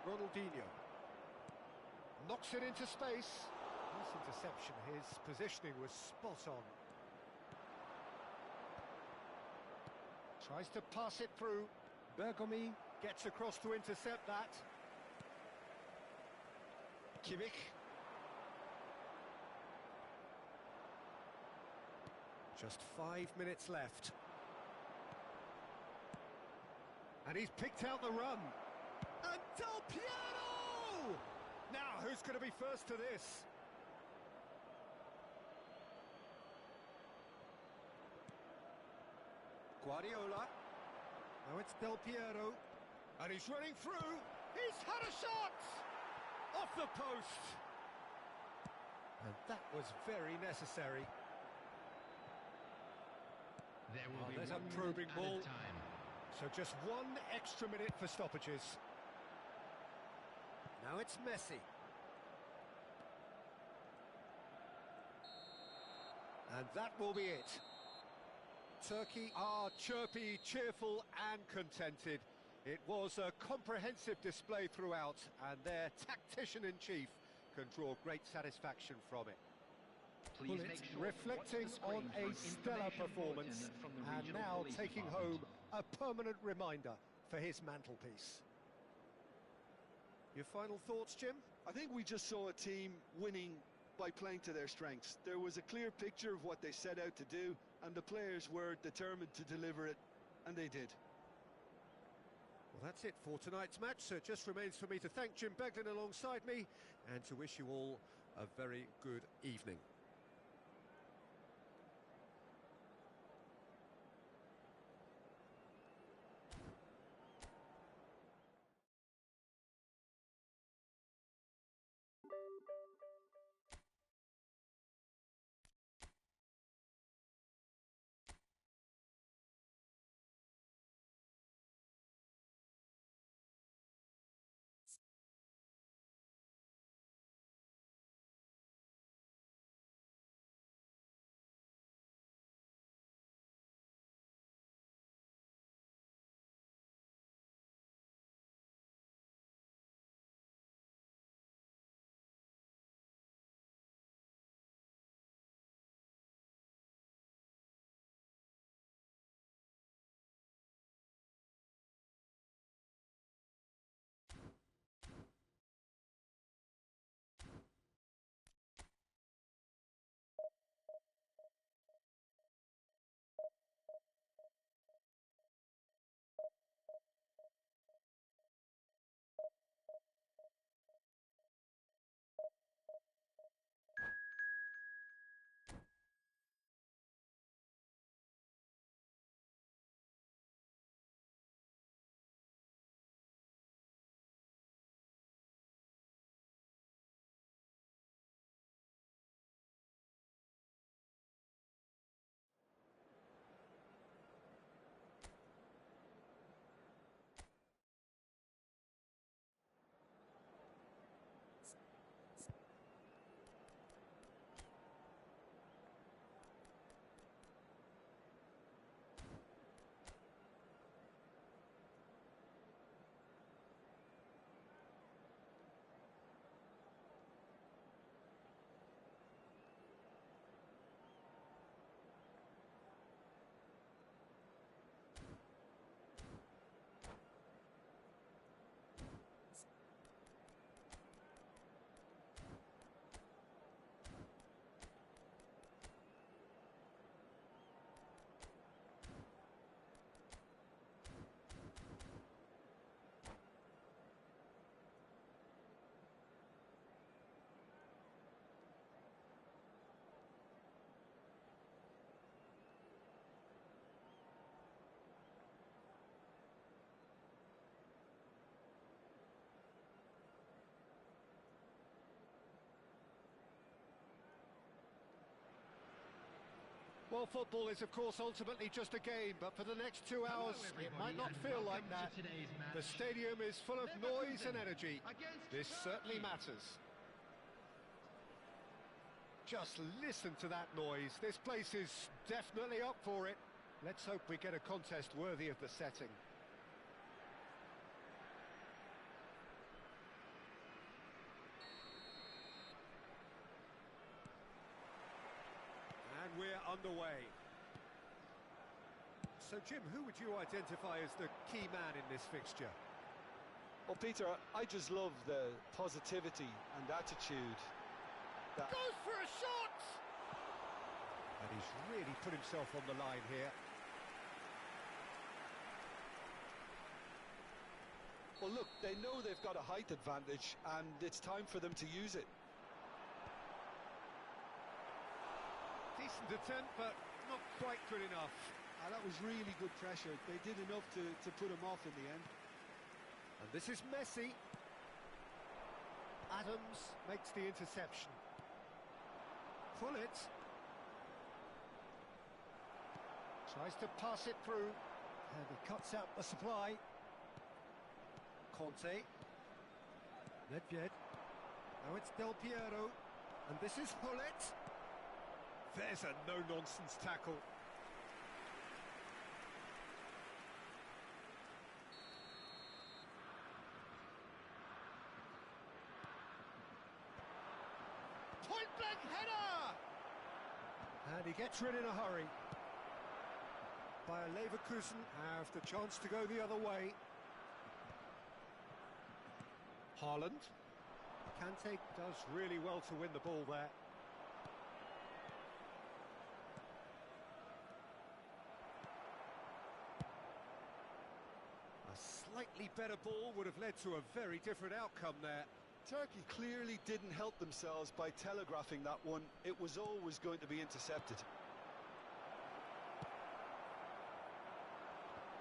[SPEAKER 1] Ronaldinho knocks it into space. Nice interception. His positioning was spot on. Tries to pass it through. Bergomi gets across to intercept that. Kimmich. Just 5 minutes left. And he's picked out the run. And Del Piero! Now, who's going to be first to this? Guardiola. Now it's Del Piero. And he's running through. He's had a shot! Off the post. And that was very necessary.
[SPEAKER 5] There will be
[SPEAKER 1] There's a
[SPEAKER 5] 1 minute
[SPEAKER 1] probing
[SPEAKER 5] added
[SPEAKER 1] ball.
[SPEAKER 5] time.
[SPEAKER 1] So just 1 extra minute for stoppages. Now it's Messi. And that will be it. Turkey are chirpy, cheerful and contented. It was a comprehensive display throughout, and their tactician-in-chief can draw great satisfaction from it.
[SPEAKER 5] Please make sure
[SPEAKER 1] Reflecting
[SPEAKER 5] to watch
[SPEAKER 1] on
[SPEAKER 5] the
[SPEAKER 1] a
[SPEAKER 5] screen for
[SPEAKER 1] stellar
[SPEAKER 5] information
[SPEAKER 1] performance,
[SPEAKER 5] bulletin from the
[SPEAKER 1] and
[SPEAKER 5] regional
[SPEAKER 1] now
[SPEAKER 5] police
[SPEAKER 1] taking
[SPEAKER 5] department.
[SPEAKER 1] home a permanent reminder for his mantelpiece. Your final thoughts, Jim?
[SPEAKER 3] I think we just saw a team winning by playing to their strengths. There was a clear picture of what they set out to do, and the players were determined to deliver it, and they did.
[SPEAKER 1] Well, that's it for tonight's match, so it just remains for me to thank Jim Beglin alongside me and to wish you all a very good evening. Well, football is, of course, ultimately just a game, but for the next 2 hours, it might not feel like that. The stadium is full of noise and energy. This certainly matters. Just listen to that noise. This place is definitely up for it. Let's hope we get a contest worthy of the setting. And we're underway. So, Jim, who would you identify as the key man in this fixture?
[SPEAKER 4] Well, Peter, I just love the positivity and attitude.
[SPEAKER 1] Goes for a shot! And he's really put himself on the line here.
[SPEAKER 4] Well, look, they know they've got a height advantage, and it's time for them to use it.
[SPEAKER 1] Decent attempt, but not quite good enough.
[SPEAKER 3] That was really good pressure. They did enough to put him off in the end.
[SPEAKER 1] And this is Messi. Adams makes the interception. Pullet. Tries to pass it through. And he cuts out the supply. Conte. Nedved. Now it's Del Piero. And this is Pullet. There's a no-nonsense tackle. Point-blank header! And he gets rid in a hurry. Bayer Leverkusen have the chance to go the other way. Haaland. Kante does really well to win the ball there. A slightly better ball would have led to a very different outcome there.
[SPEAKER 4] Turkey clearly didn't help themselves by telegraphing that one. It was always going to be intercepted.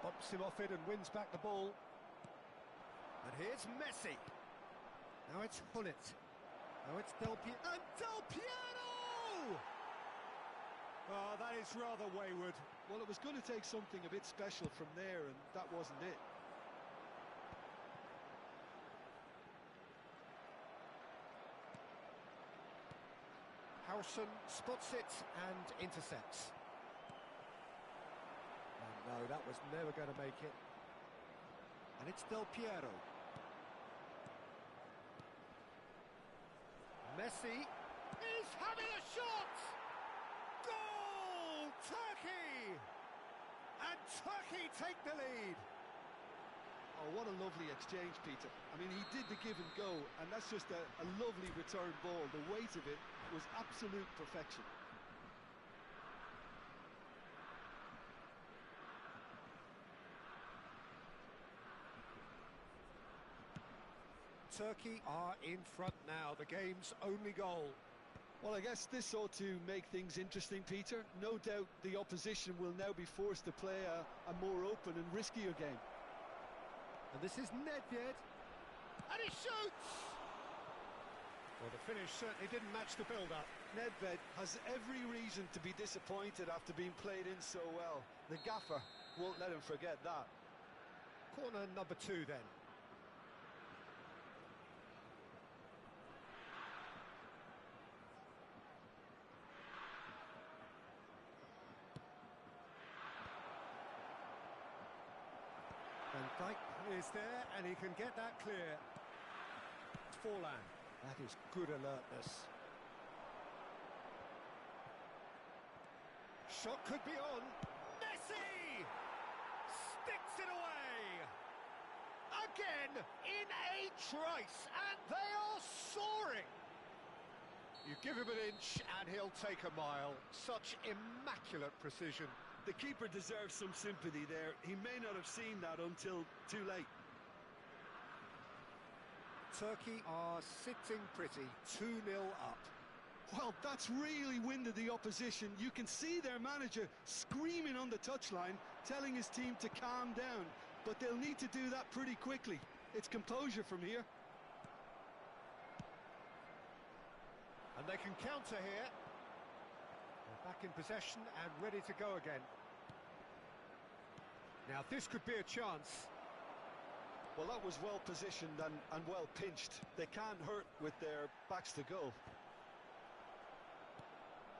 [SPEAKER 1] Bumps him off it and wins back the ball. And here's Messi. Now it's Pullet. Now it's Del Piero. And Del Piero! Oh, that is rather wayward.
[SPEAKER 3] Well, it was going to take something a bit special from there, and that wasn't it.
[SPEAKER 1] Howson spots it and intercepts. Oh, no, that was never going to make it. And it's Del Piero. Messi is having a shot! Goal! Turkey! And Turkey take the lead.
[SPEAKER 3] Oh, what a lovely exchange, Peter. I mean, he did the give and go, and that's just a lovely return ball. The weight of it was absolute perfection.
[SPEAKER 1] Turkey are in front now, the game's only goal.
[SPEAKER 3] Well, I guess this ought to make things interesting, Peter. No doubt the opposition will now be forced to play a more open and riskier game.
[SPEAKER 1] And this is Nedved. And he shoots! Well, the finish certainly didn't match the build-up.
[SPEAKER 3] Nedved has every reason to be disappointed after being played in so well. The gaffer won't let him forget that.
[SPEAKER 1] Corner number 2 then. Van Dijk is there, and he can get that clear. Forlan, that is good alertness. Shot could be on. Messi! Sticks it away! Again, in a trice, and they are soaring! You give him an inch, and he'll take a mile. Such immaculate precision.
[SPEAKER 4] The keeper deserves some sympathy there. He may not have seen that until too late.
[SPEAKER 1] Turkey are sitting pretty, 2-0 up.
[SPEAKER 3] Well, that's really winded the opposition. You can see their manager screaming on the touchline, telling his team to calm down. But they'll need to do that pretty quickly. It's composure from here.
[SPEAKER 1] And they can counter here. Back in possession and ready to go again. Now this could be a chance.
[SPEAKER 3] Well, that was well positioned and well pinched. They can't hurt with their backs to goal.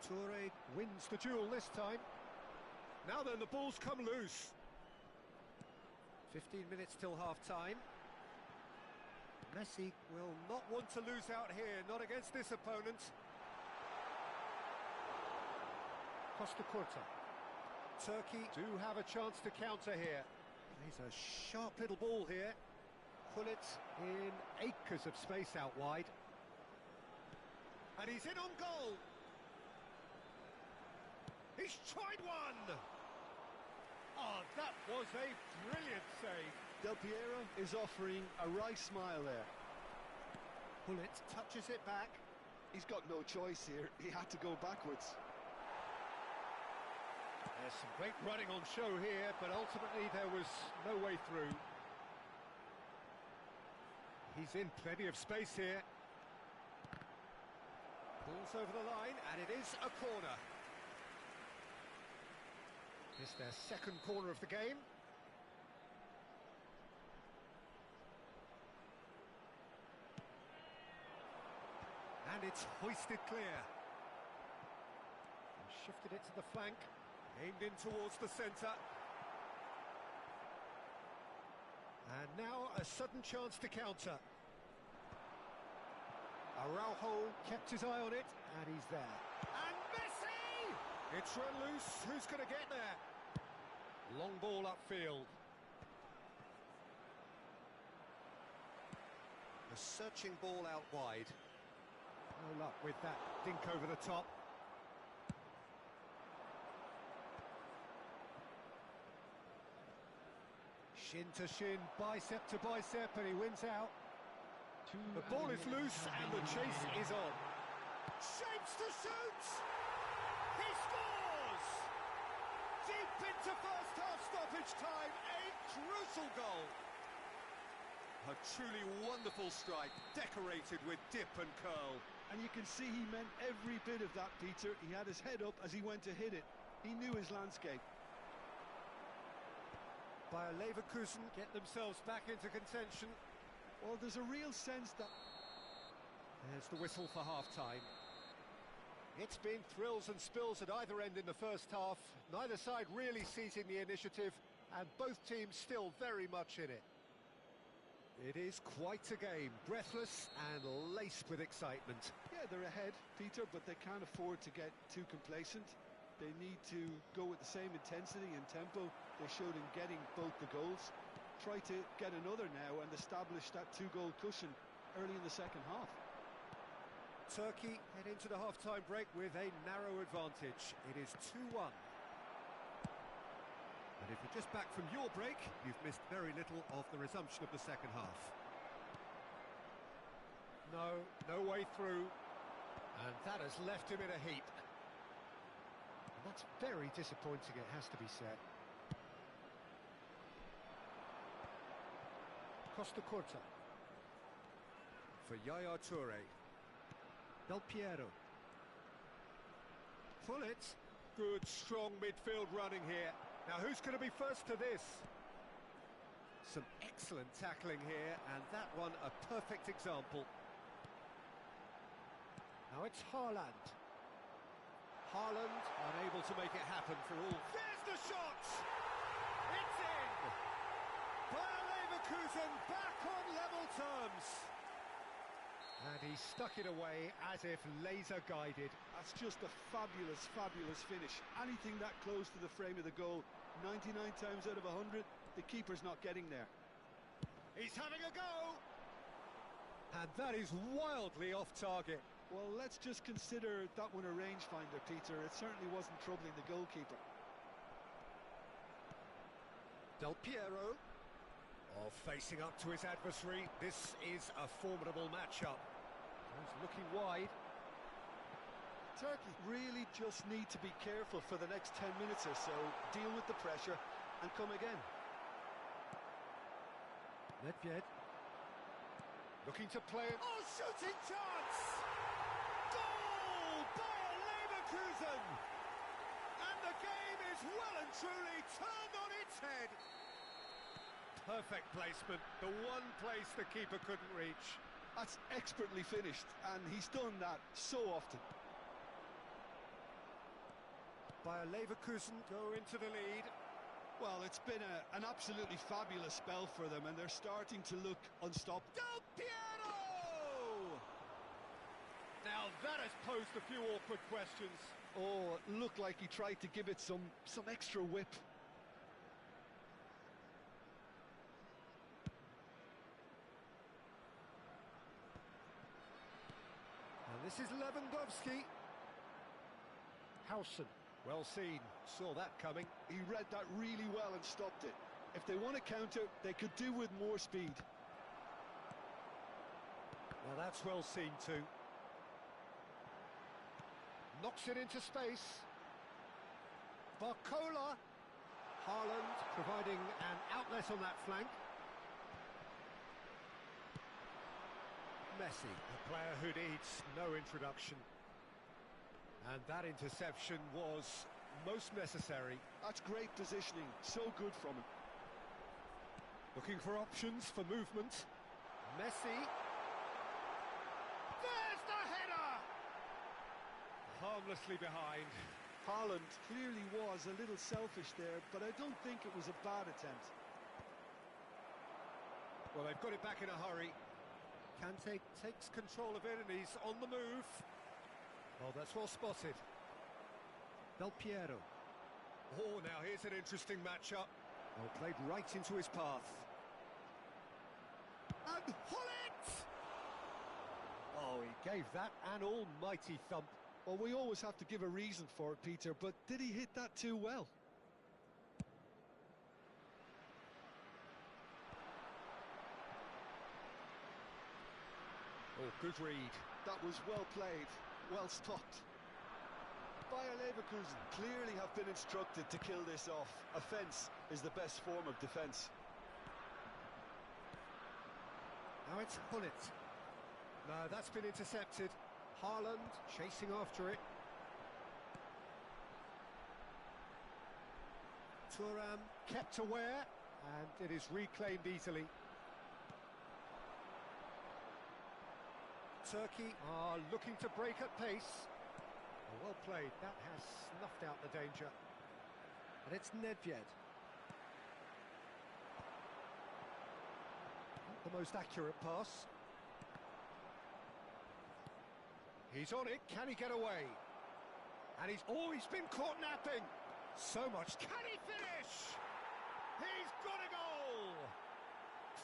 [SPEAKER 1] Toure wins the duel this time. Now then, the ball's come loose. 15 minutes till half-time. Messi will not want to lose out here, not against this opponent. Costa Curta. Turkey do have a chance to counter here. He's a sharp little ball here. Pull it in acres of space out wide. And he's in on goal. He's tried one! Oh, that was a brilliant save.
[SPEAKER 3] Del Piero is offering a wry smile there.
[SPEAKER 1] Bullet touches it back.
[SPEAKER 3] He's got no choice here. He had to go backwards.
[SPEAKER 1] There's some great running on show here, but ultimately there was no way through. He's in plenty of space here. Ball's over the line, and it is a corner. It's their second corner of the game. And it's hoisted clear. And shifted it to the flank. Aimed in towards the centre. And now a sudden chance to counter. Araujo kept his eye on it, and he's there. And Messi! It's run loose. Who's going to get there? Long ball upfield. A searching ball out wide. No luck with that dink over the top. Shin to shin, bicep to bicep, and he wins out. The ball is loose and the chase is on. Shapes to shoot! He scores! Deep into first half stoppage time, a crucial goal. A truly wonderful strike, decorated with dip and curl.
[SPEAKER 3] And you can see he meant every bit of that, Peter. He had his head up as he went to hit it. He knew his landscape.
[SPEAKER 1] Bayer Leverkusen get themselves back into contention.
[SPEAKER 3] Well, there's a real sense that...
[SPEAKER 1] There's the whistle for half-time. It's been thrills and spills at either end in the first half. Neither side really seizing the initiative, and both teams still very much in it. It is quite a game, breathless and laced with excitement.
[SPEAKER 3] Yeah, they're ahead, Peter, but they can't afford to get too complacent. They need to go with the same intensity and tempo they showed in getting both the goals. Try to get another now and establish that two-goal cushion early in the second half.
[SPEAKER 1] Turkey head into the half-time break with a narrow advantage. It is 2-1. And if you're just back from your break, you've missed very little of the resumption of the second half. No way through. And that has left him in a heap. And that's very disappointing, it has to be said. Costa Curta. For Yaya Toure. Del Piero. Pull it. Good, strong midfield running here. Now, who's going to be first to this? Some excellent tackling here, and that one a perfect example. Now it's Haaland. Haaland unable to make it happen for all. There's the shot! It's in! Bayer Leverkusen back on level terms. And he stuck it away as if laser guided.
[SPEAKER 3] That's just a fabulous, fabulous finish. Anything that close to the frame of the goal, 99 times out of 100, the keeper's not getting there.
[SPEAKER 1] He's having a go! And that is wildly off target.
[SPEAKER 3] Well, let's just consider that one a rangefinder, Peter. It certainly wasn't troubling the goalkeeper.
[SPEAKER 1] Del Piero. Oh, facing up to his adversary. This is a formidable matchup. He's looking wide.
[SPEAKER 3] Turkey really just need to be careful for the next 10 minutes or so, deal with the pressure and come again.
[SPEAKER 1] Nedved. Looking to play it. Oh, shooting chance! Goal! Bayer Leverkusen! truly turned on its head. Perfect placement, the one place the keeper couldn't reach.
[SPEAKER 3] That's expertly finished, and he's done that so often.
[SPEAKER 1] Bayer Leverkusen go into the lead.
[SPEAKER 3] Well, it's been an absolutely fabulous spell for them, and they're starting to look unstoppable.
[SPEAKER 1] Del Piero! Now that has posed a few awkward questions.
[SPEAKER 3] Oh, it looked like he tried to give it some extra whip.
[SPEAKER 1] And this is Lewandowski. Howson, well seen, saw that coming.
[SPEAKER 3] He read that really well and stopped it. If they want to counter, they could do with more speed.
[SPEAKER 1] Now that's well seen too. Knocks it into space. Barcola. Haaland providing an outlet on that flank. Messi, a player who needs no introduction. And that interception was most necessary.
[SPEAKER 3] That's great positioning, so good from him.
[SPEAKER 1] Looking for options for movement. Messi. There's the header! Harmlessly behind.
[SPEAKER 3] Haaland clearly was a little selfish there, but I don't think it was a bad attempt.
[SPEAKER 1] Well, they've got it back in a hurry. Kante takes control of it and he's on the move. Oh, that's well spotted. Del Piero. Oh, now here's an interesting matchup. Oh, played right into his path. And Hullet! Oh, he gave that an almighty thump.
[SPEAKER 3] Well, we always have to give a reason for it, Peter, but did he hit that too well?
[SPEAKER 1] Oh, good read.
[SPEAKER 3] That was well played, well stopped. Bayer Leverkusen clearly have been instructed to kill this off. Offence is the best form of defence.
[SPEAKER 1] Now it's Hullet. No, that's been intercepted. Haaland chasing after it. Thuram kept aware, and it is reclaimed easily. Turkey are looking to break at pace. Oh, well played, that has snuffed out the danger. And it's Nedved. Not the most accurate pass. He's on it, can he get away? And he's been caught napping. So much, can he finish? He's got a goal!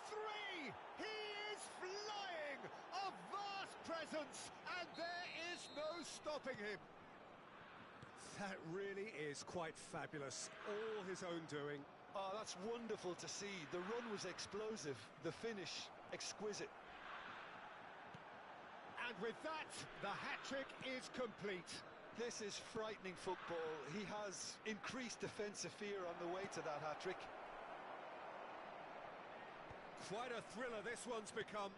[SPEAKER 1] 3, he is flying! A vast presence, and there is no stopping him. That really is quite fabulous, all his own doing.
[SPEAKER 3] Oh, that's wonderful to see. The run was explosive, the finish exquisite.
[SPEAKER 1] And with that, the hat-trick is complete.
[SPEAKER 3] This is frightening football. He has increased defensive fear on the way to that hat-trick.
[SPEAKER 1] Quite a thriller this one's become.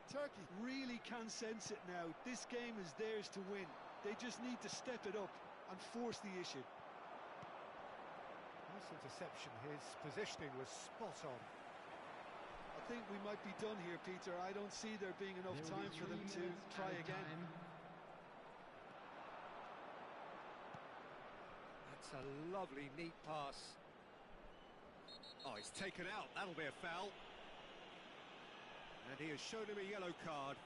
[SPEAKER 3] Turkey really can sense it now. This game is theirs to win. They just need to step it up and force the issue.
[SPEAKER 1] Nice interception. His positioning was spot on.
[SPEAKER 3] I think we might be done here, Peter. I don't see there being enough time for them to try again.
[SPEAKER 1] That's a lovely, neat pass. Oh, he's taken out. That'll be a foul. And he has shown him a yellow card.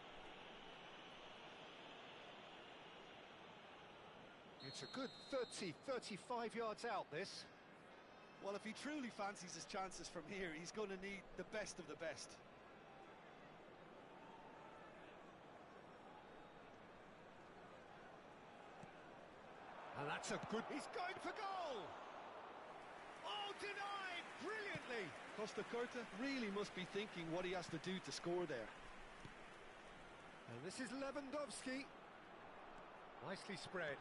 [SPEAKER 1] It's a good 30, 35 yards out, this.
[SPEAKER 3] Well, if he truly fancies his chances from here, he's going to need the best of the best.
[SPEAKER 1] And that's a good... He's going for goal! Oh, denied! Brilliantly!
[SPEAKER 3] Costa Curta really must be thinking what he has to do to score there.
[SPEAKER 1] And this is Lewandowski. Nicely spread.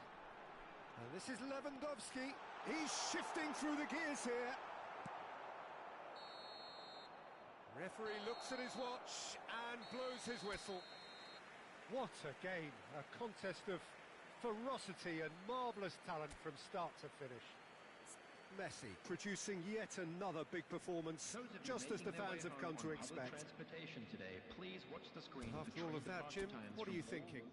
[SPEAKER 1] And this is Lewandowski. He's shifting through the gears here. Referee looks at his watch and blows his whistle. What a game. A contest of ferocity and marvellous talent from start to finish. Messi producing yet another big performance,
[SPEAKER 5] Those of you
[SPEAKER 1] just as the
[SPEAKER 5] making their way
[SPEAKER 1] fans have come
[SPEAKER 5] home
[SPEAKER 1] to
[SPEAKER 5] on public
[SPEAKER 1] expect.
[SPEAKER 5] transportation today, please watch the screen. for
[SPEAKER 1] After all of
[SPEAKER 5] train
[SPEAKER 1] that,
[SPEAKER 5] departure
[SPEAKER 1] Jim,
[SPEAKER 5] times
[SPEAKER 1] what are
[SPEAKER 5] from
[SPEAKER 1] you
[SPEAKER 5] all
[SPEAKER 1] thinking?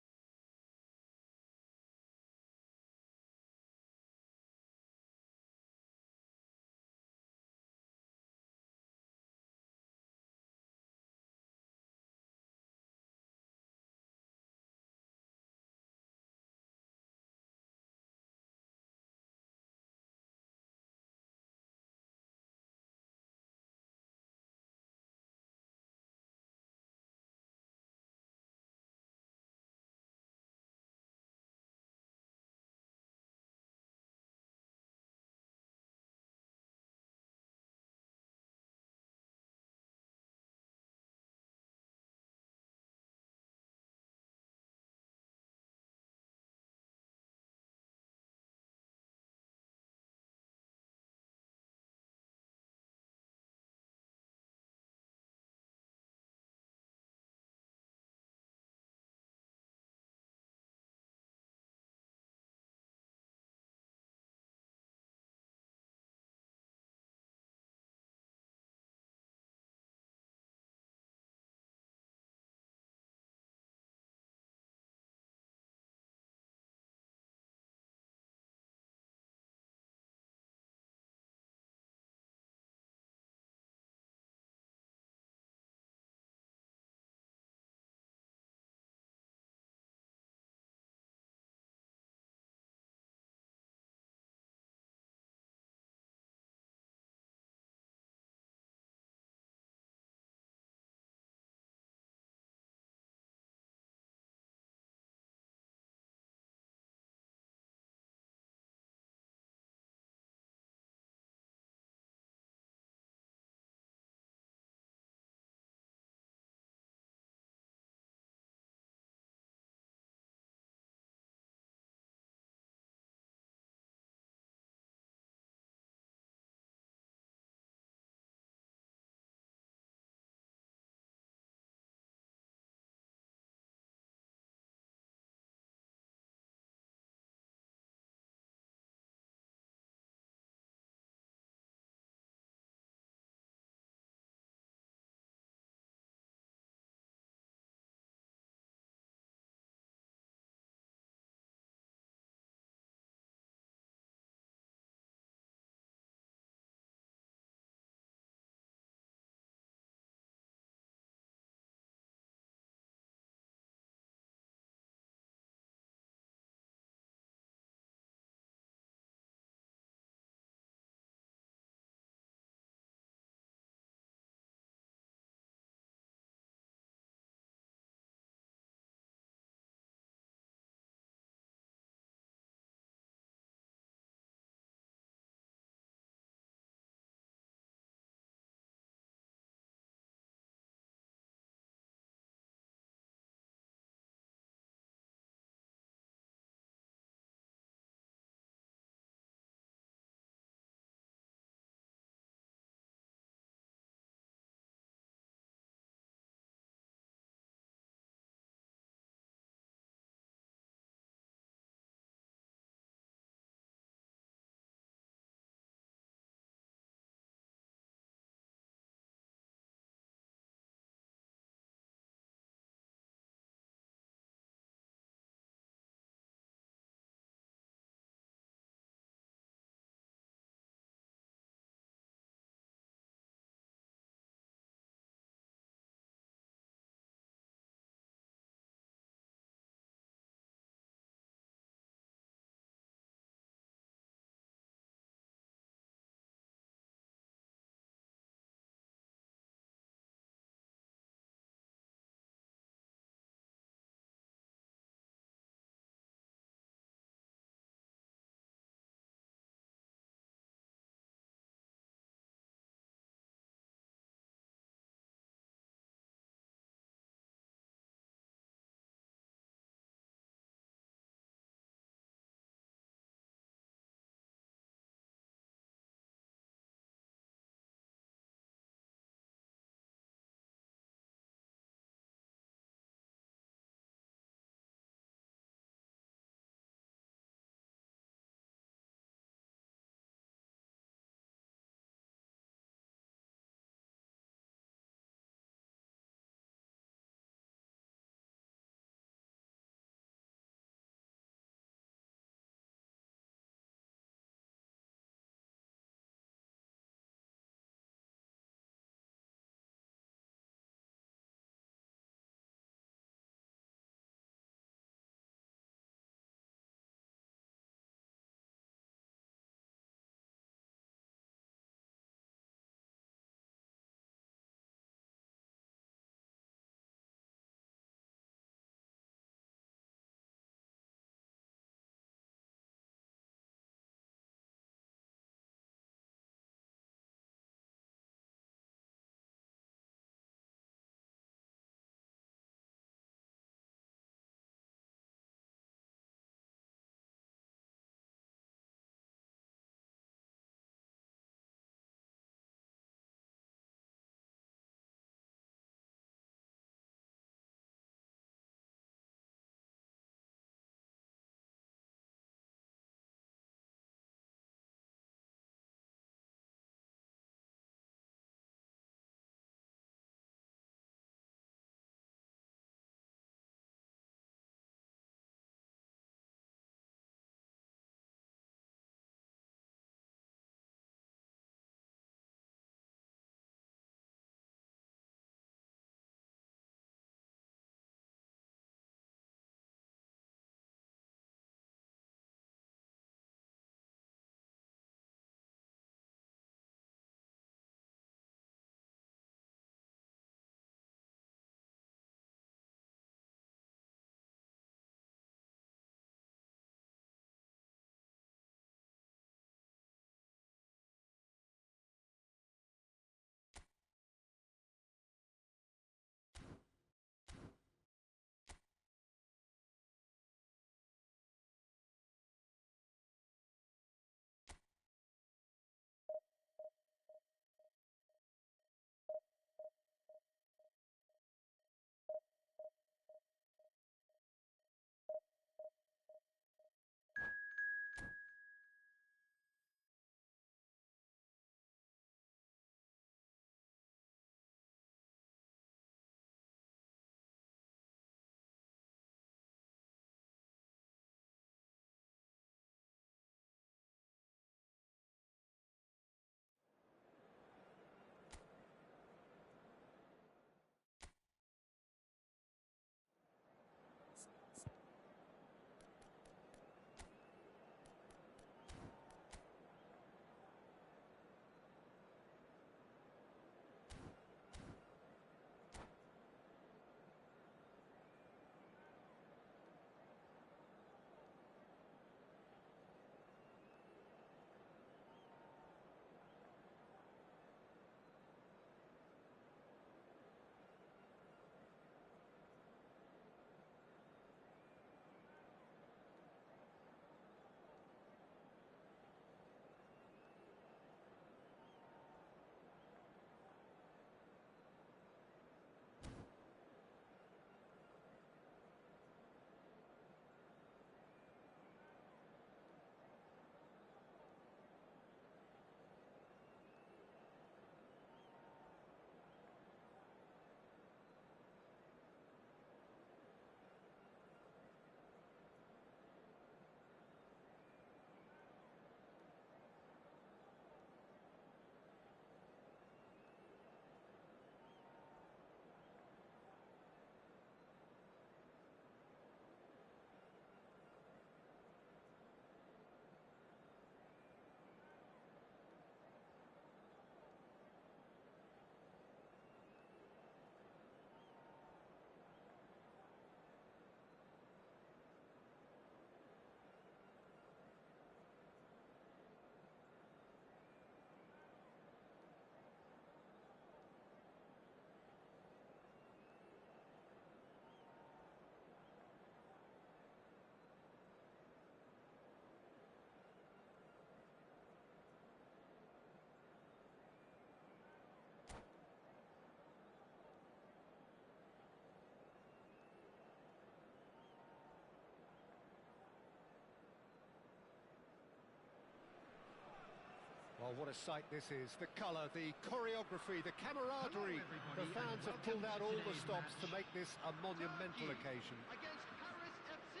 [SPEAKER 1] Oh, what a sight this is. The colour, the choreography, the camaraderie. The fans have pulled out all the stops to make this a monumental occasion.
[SPEAKER 2] Against Paris FC.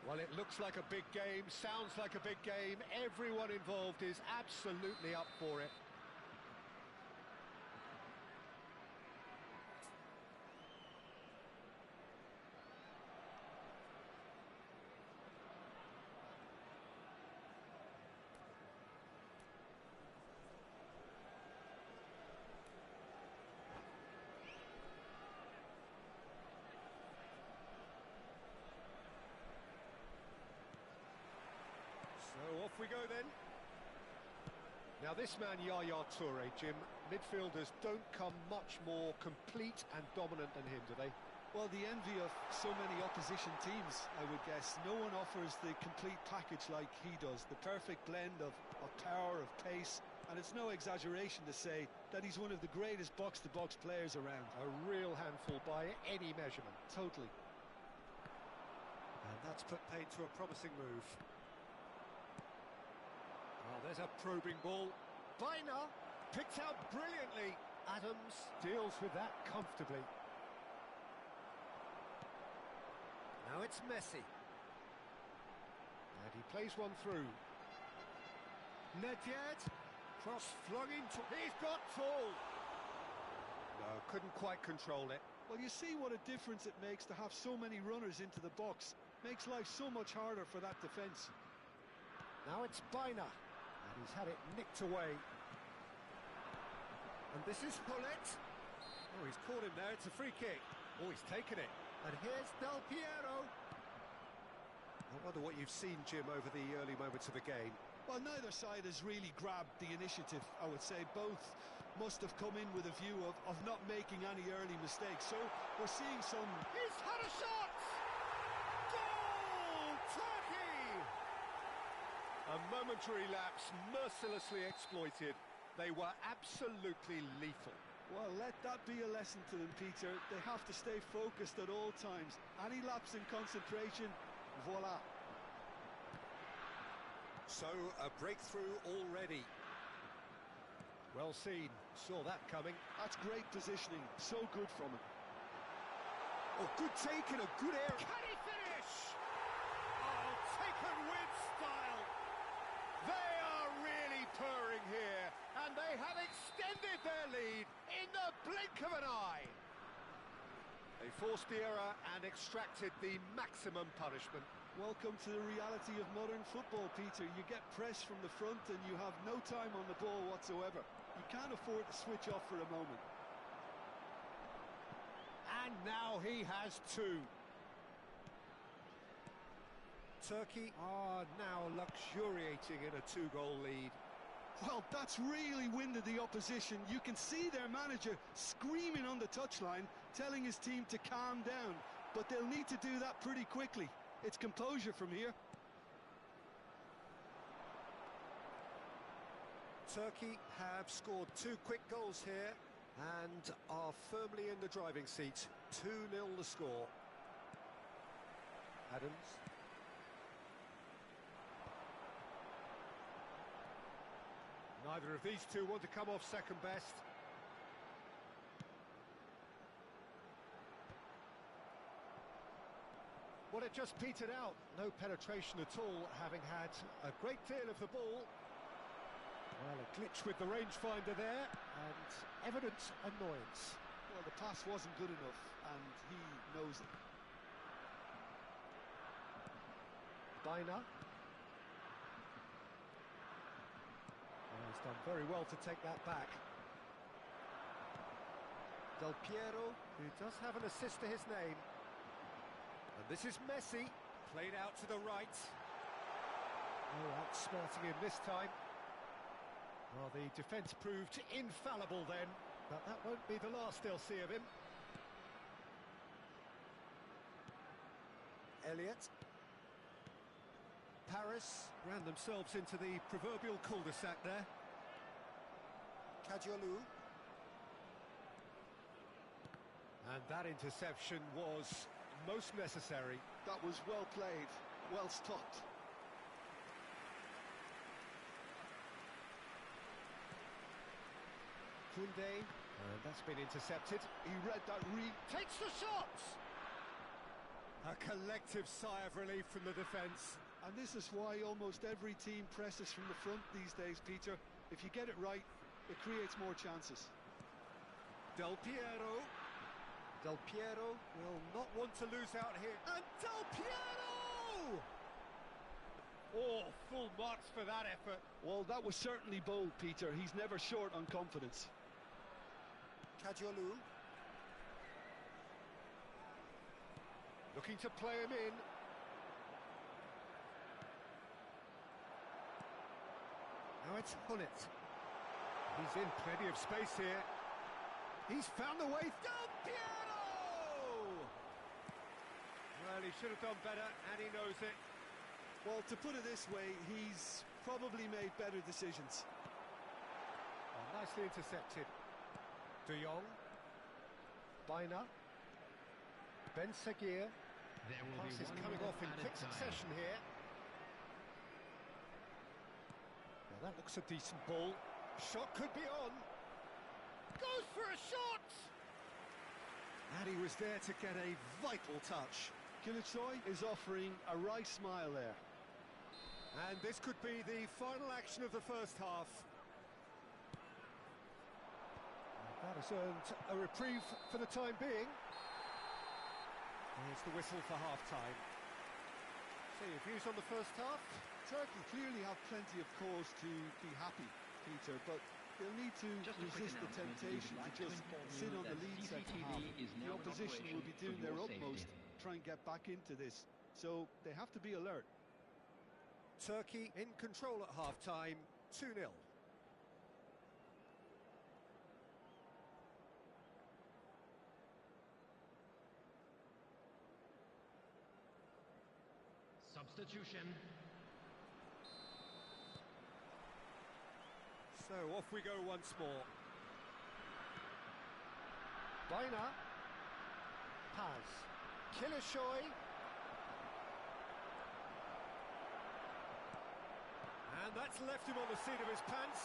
[SPEAKER 1] Well, it looks like a big game, sounds like a big game. Everyone involved is absolutely up for it. So off we go then. Now this man Yaya Toure, Jim, midfielders don't come much more complete and dominant than him, do they?
[SPEAKER 3] Well, the envy of so many opposition teams, I would guess. No one offers the complete package like he does. The perfect blend of power, of pace, and it's no exaggeration to say that he's one of the greatest box-to-box players around.
[SPEAKER 1] A real handful by any measurement.
[SPEAKER 3] Totally.
[SPEAKER 1] And that's put paid to a promising move. Oh, there's a probing ball. Bina picked out brilliantly. Adams deals with that comfortably. Now it's Messi. And he plays one through. Nedved. Cross flung into... He's got full! No, couldn't quite control it.
[SPEAKER 3] Well, you see what a difference it makes to have so many runners into the box. Makes life so much harder for that defence.
[SPEAKER 1] Now it's Bina. And he's had it nicked away. And this is Hullet. Oh, he's caught him there. It's a free kick. Oh, he's taken it. And here's Del Piero. I wonder what you've seen, Jim, over the early moments of the game.
[SPEAKER 3] Well, neither side has really grabbed the initiative, I would say. Both must have come in with a view of not making any early mistakes. So we're seeing some...
[SPEAKER 1] He's had a shot! Goal! Turkey! A momentary lapse, mercilessly exploited. They were absolutely lethal.
[SPEAKER 3] Well, let that be a lesson to them, Peter. They have to stay focused at all times. Any lapse in concentration, voila.
[SPEAKER 1] So, a breakthrough already. Well seen. Saw that coming.
[SPEAKER 3] That's great positioning. So good from him.
[SPEAKER 1] Oh, good take and a good air. Can he finish? Oh, taken with style. They are really purring here, and they have extended their lead in the blink of an eye. They forced the error and extracted the maximum punishment.
[SPEAKER 3] Welcome to the reality of modern football, Peter. You get pressed from the front and you have no time on the ball whatsoever. You can't afford to switch off for a moment.
[SPEAKER 1] And now he has two. Turkey are now luxuriating in a two-goal lead.
[SPEAKER 3] Well, that's really winded the opposition. You can see their manager screaming on the touchline, telling his team to calm down. But they'll need to do that pretty quickly. It's composure from here.
[SPEAKER 1] Turkey have scored two quick goals here and are firmly in the driving seat. 2-0 the score. Adams. Neither of these two want to come off second best. Well, it just petered out. No penetration at all, having had a great deal of the ball. Well, a glitch with the rangefinder there, and evident annoyance.
[SPEAKER 3] Well, the pass wasn't good enough, and he knows it.
[SPEAKER 1] Bina. He's done very well to take that back. Del Piero, who does have an assist to his name. And this is Messi, played out to the right. Oh, outsmarting him this time. Well, the defence proved infallible then, but that won't be the last they'll see of him. Elliott. Paris ran themselves into the proverbial cul-de-sac there. Kadiolu. And that interception was most necessary.
[SPEAKER 3] That was well played, well stopped.
[SPEAKER 1] Koundé, and that's been intercepted.
[SPEAKER 3] He read that
[SPEAKER 1] Takes the shot! A collective sigh of relief from the defence.
[SPEAKER 3] And this is why almost every team presses from the front these days, Peter. If you get it right, it creates more chances.
[SPEAKER 1] Del Piero. Del Piero will not want to lose out here. And Del Piero! Oh, full marks for that effort.
[SPEAKER 3] Well, that was certainly bold, Peter. He's never short on confidence.
[SPEAKER 1] Kajolu. Looking to play him in. Now it's Hullet. He's in plenty of space here. He's found the way. Del Piero! Well, he should have done better, and he knows it.
[SPEAKER 3] Well, to put it this way, he's probably made better decisions.
[SPEAKER 1] Oh, nicely intercepted. De Jong. Bina. Ben Seguir.
[SPEAKER 5] There will
[SPEAKER 1] Pass
[SPEAKER 5] be
[SPEAKER 1] is
[SPEAKER 5] 1
[SPEAKER 1] coming
[SPEAKER 5] minute
[SPEAKER 1] off in
[SPEAKER 5] added
[SPEAKER 1] quick
[SPEAKER 5] time.
[SPEAKER 1] succession here. Now that looks a decent ball. Shot could be on. Goes for a shot! And he was there to get a vital touch.
[SPEAKER 3] Kilichoy is offering a wry smile there.
[SPEAKER 1] And this could be the final action of the first half. And that has earned a reprieve for the time being. There's the whistle for half-time. So your views on the first half?
[SPEAKER 3] Turkey clearly have plenty of cause to be happy, Peter, but they'll need to
[SPEAKER 5] Just a quick
[SPEAKER 3] resist the
[SPEAKER 5] announcement.
[SPEAKER 3] temptation
[SPEAKER 5] We'd
[SPEAKER 3] to
[SPEAKER 5] like to
[SPEAKER 3] just
[SPEAKER 5] inform
[SPEAKER 3] sit
[SPEAKER 5] you
[SPEAKER 3] on the
[SPEAKER 5] that
[SPEAKER 3] lead second
[SPEAKER 5] CCTV
[SPEAKER 3] half.
[SPEAKER 5] is
[SPEAKER 3] The
[SPEAKER 5] now in
[SPEAKER 3] opposition will be
[SPEAKER 5] operation
[SPEAKER 3] doing
[SPEAKER 5] for
[SPEAKER 3] their
[SPEAKER 5] your
[SPEAKER 3] utmost
[SPEAKER 5] safety.
[SPEAKER 3] to try and get back into this, so they have to be alert.
[SPEAKER 1] Turkey in control at half-time, 2-0.
[SPEAKER 5] Substitution.
[SPEAKER 1] So off we go once more. Bina. Paz. Kilichoy. And that's left him on the seat of his pants.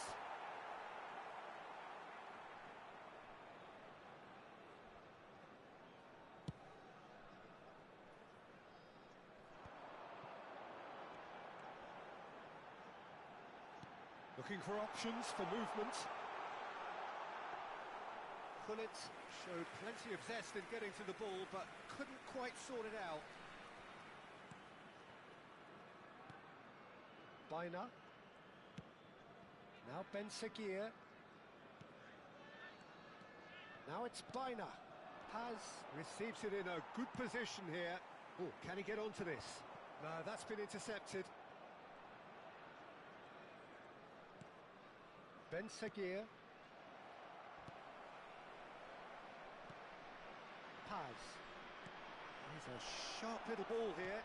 [SPEAKER 1] Looking for options for movement. Hullet showed plenty of zest in getting to the ball, but couldn't quite sort it out. Bina. Now Ben Seguir. Now it's Bina. Paz receives it in a good position here. Oh, can he get onto this? No, that's been intercepted. Ben Seguir. Paz. There's a sharp little ball here.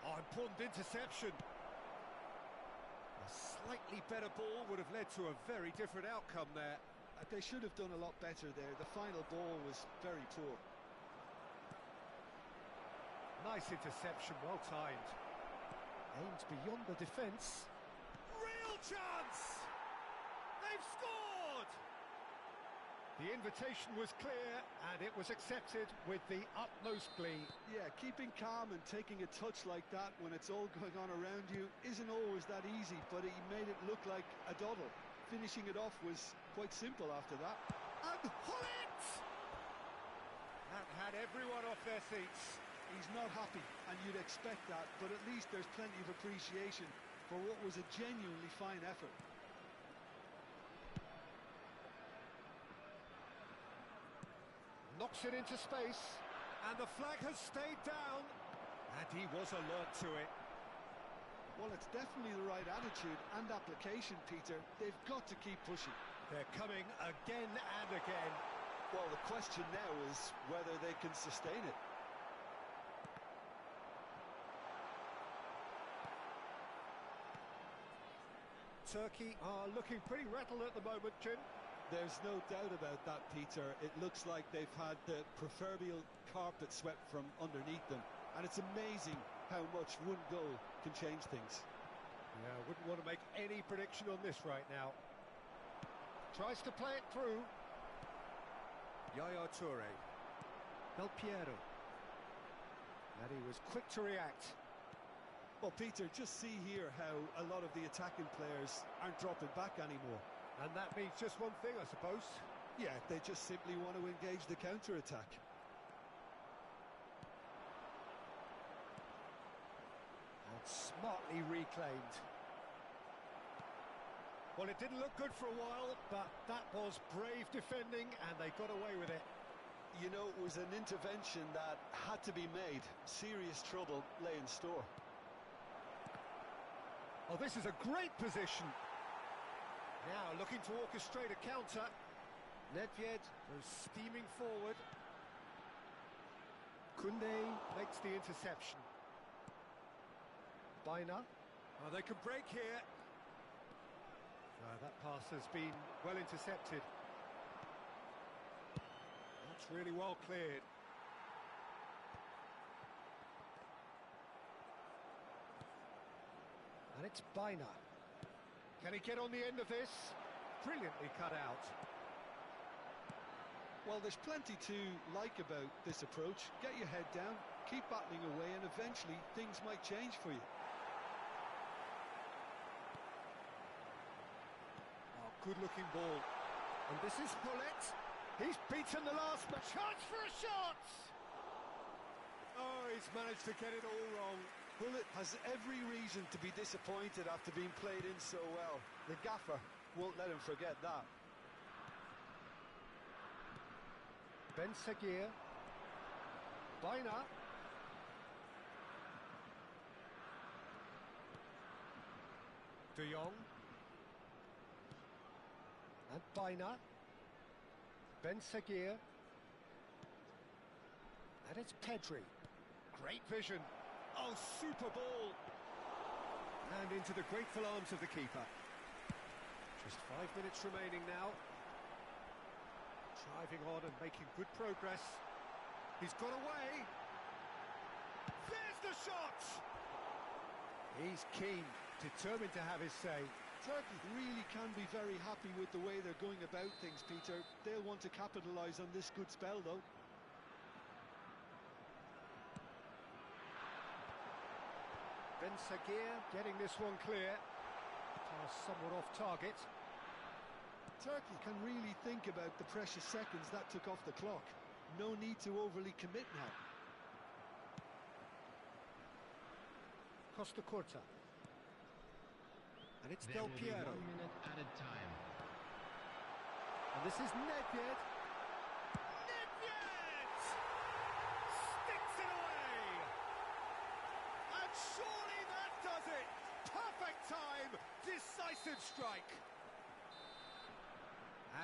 [SPEAKER 1] Oh, important interception. A slightly better ball would have led to a very different outcome there.
[SPEAKER 3] They should have done a lot better there. The final ball was very poor.
[SPEAKER 1] Nice interception, well timed. Aimed beyond the defence. Real chance! They've scored! The invitation was clear and it was accepted with the utmost glee.
[SPEAKER 3] Yeah, keeping calm and taking a touch like that when it's all going on around you isn't always that easy, but he made it look like a doddle. Finishing it off was quite simple after that.
[SPEAKER 1] And Hullet! That had everyone off their seats.
[SPEAKER 3] He's not happy, and you'd expect that, but at least there's plenty of appreciation for what was a genuinely fine effort.
[SPEAKER 1] Knocks it into space, and the flag has stayed down, and he was alert to it.
[SPEAKER 3] Well, it's definitely the right attitude and application, Peter. They've got to keep pushing.
[SPEAKER 1] They're coming again and again.
[SPEAKER 3] Well, the question now is whether they can sustain it.
[SPEAKER 1] Turkey are looking pretty rattled at the moment, Jim.
[SPEAKER 3] There's no doubt about that, Peter. It looks like they've had the proverbial carpet swept from underneath them. And it's amazing how much one goal can change things.
[SPEAKER 1] Yeah, I wouldn't want to make any prediction on this right now. Tries to play it through. Yaya Toure. Del Piero. And he was quick to react.
[SPEAKER 3] Well, Peter, just see here how a lot of the attacking players aren't dropping back anymore.
[SPEAKER 1] And that means just one thing, I suppose.
[SPEAKER 3] Yeah, they just simply want to engage the counter-attack.
[SPEAKER 1] And smartly reclaimed. Well, it didn't look good for a while, but that was brave defending, and they got away with it.
[SPEAKER 3] You know, it was an intervention that had to be made. Serious trouble lay in store.
[SPEAKER 1] Oh, this is a great position. Now looking to orchestrate a counter. Nedved goes steaming forward. Koundé makes the interception. Baina. Oh, they can break here. That pass has been well intercepted. That's really well cleared. And it's Baina. Can he get on the end of this? Brilliantly cut out.
[SPEAKER 3] Well, there's plenty to like about this approach. Get your head down, keep battling away, and eventually things might change for you.
[SPEAKER 1] Oh, good-looking ball. And this is Hullet. He's beaten the last man. Chance for a shot! Oh, he's managed to get it all wrong.
[SPEAKER 3] Hullet has every reason to be disappointed after being played in so well. The gaffer won't let him forget that.
[SPEAKER 1] Ben Seguir. Baina. De Jong. And Baina. Ben Seguir. And it's Pedri. Great vision. Oh, super ball! And into the grateful arms of the keeper. Just 5 minutes remaining now. Driving on and making good progress. He's got away. There's the shot! He's keen, determined to have his say.
[SPEAKER 3] Turkey really can be very happy with the way they're going about things, Peter. They'll want to capitalise on this good spell, though.
[SPEAKER 1] Ben Seguir getting this one clear. Pass somewhat off target.
[SPEAKER 3] Turkey can really think about the precious seconds that took off the clock. No need to overly commit now.
[SPEAKER 1] Costa Curta. And it's
[SPEAKER 5] There
[SPEAKER 1] Del
[SPEAKER 5] will be
[SPEAKER 1] Piero.
[SPEAKER 5] 1 minute added time.
[SPEAKER 1] And this is Nedved. Nedved! Sticks it away! And surely that does it! Perfect time! Decisive strike!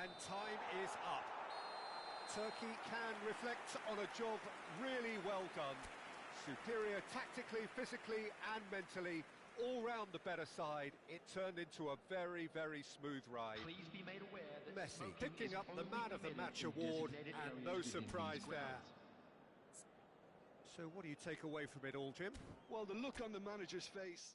[SPEAKER 1] And time is up. Turkey can reflect on a job really well done. Superior tactically, physically and mentally. All round the better side. It turned into a very, very smooth ride.
[SPEAKER 5] Please be made aware that
[SPEAKER 1] Messi
[SPEAKER 5] smoking
[SPEAKER 1] picking
[SPEAKER 5] is
[SPEAKER 1] up the
[SPEAKER 5] only
[SPEAKER 1] Man of the
[SPEAKER 5] permitted
[SPEAKER 1] Match
[SPEAKER 5] in
[SPEAKER 1] award,
[SPEAKER 5] designated
[SPEAKER 1] and
[SPEAKER 5] areas
[SPEAKER 1] no
[SPEAKER 5] within
[SPEAKER 1] surprise
[SPEAKER 5] these
[SPEAKER 1] there.
[SPEAKER 5] grounds.
[SPEAKER 1] So what do you take away from it all, Jim?
[SPEAKER 3] Well, the look on the manager's face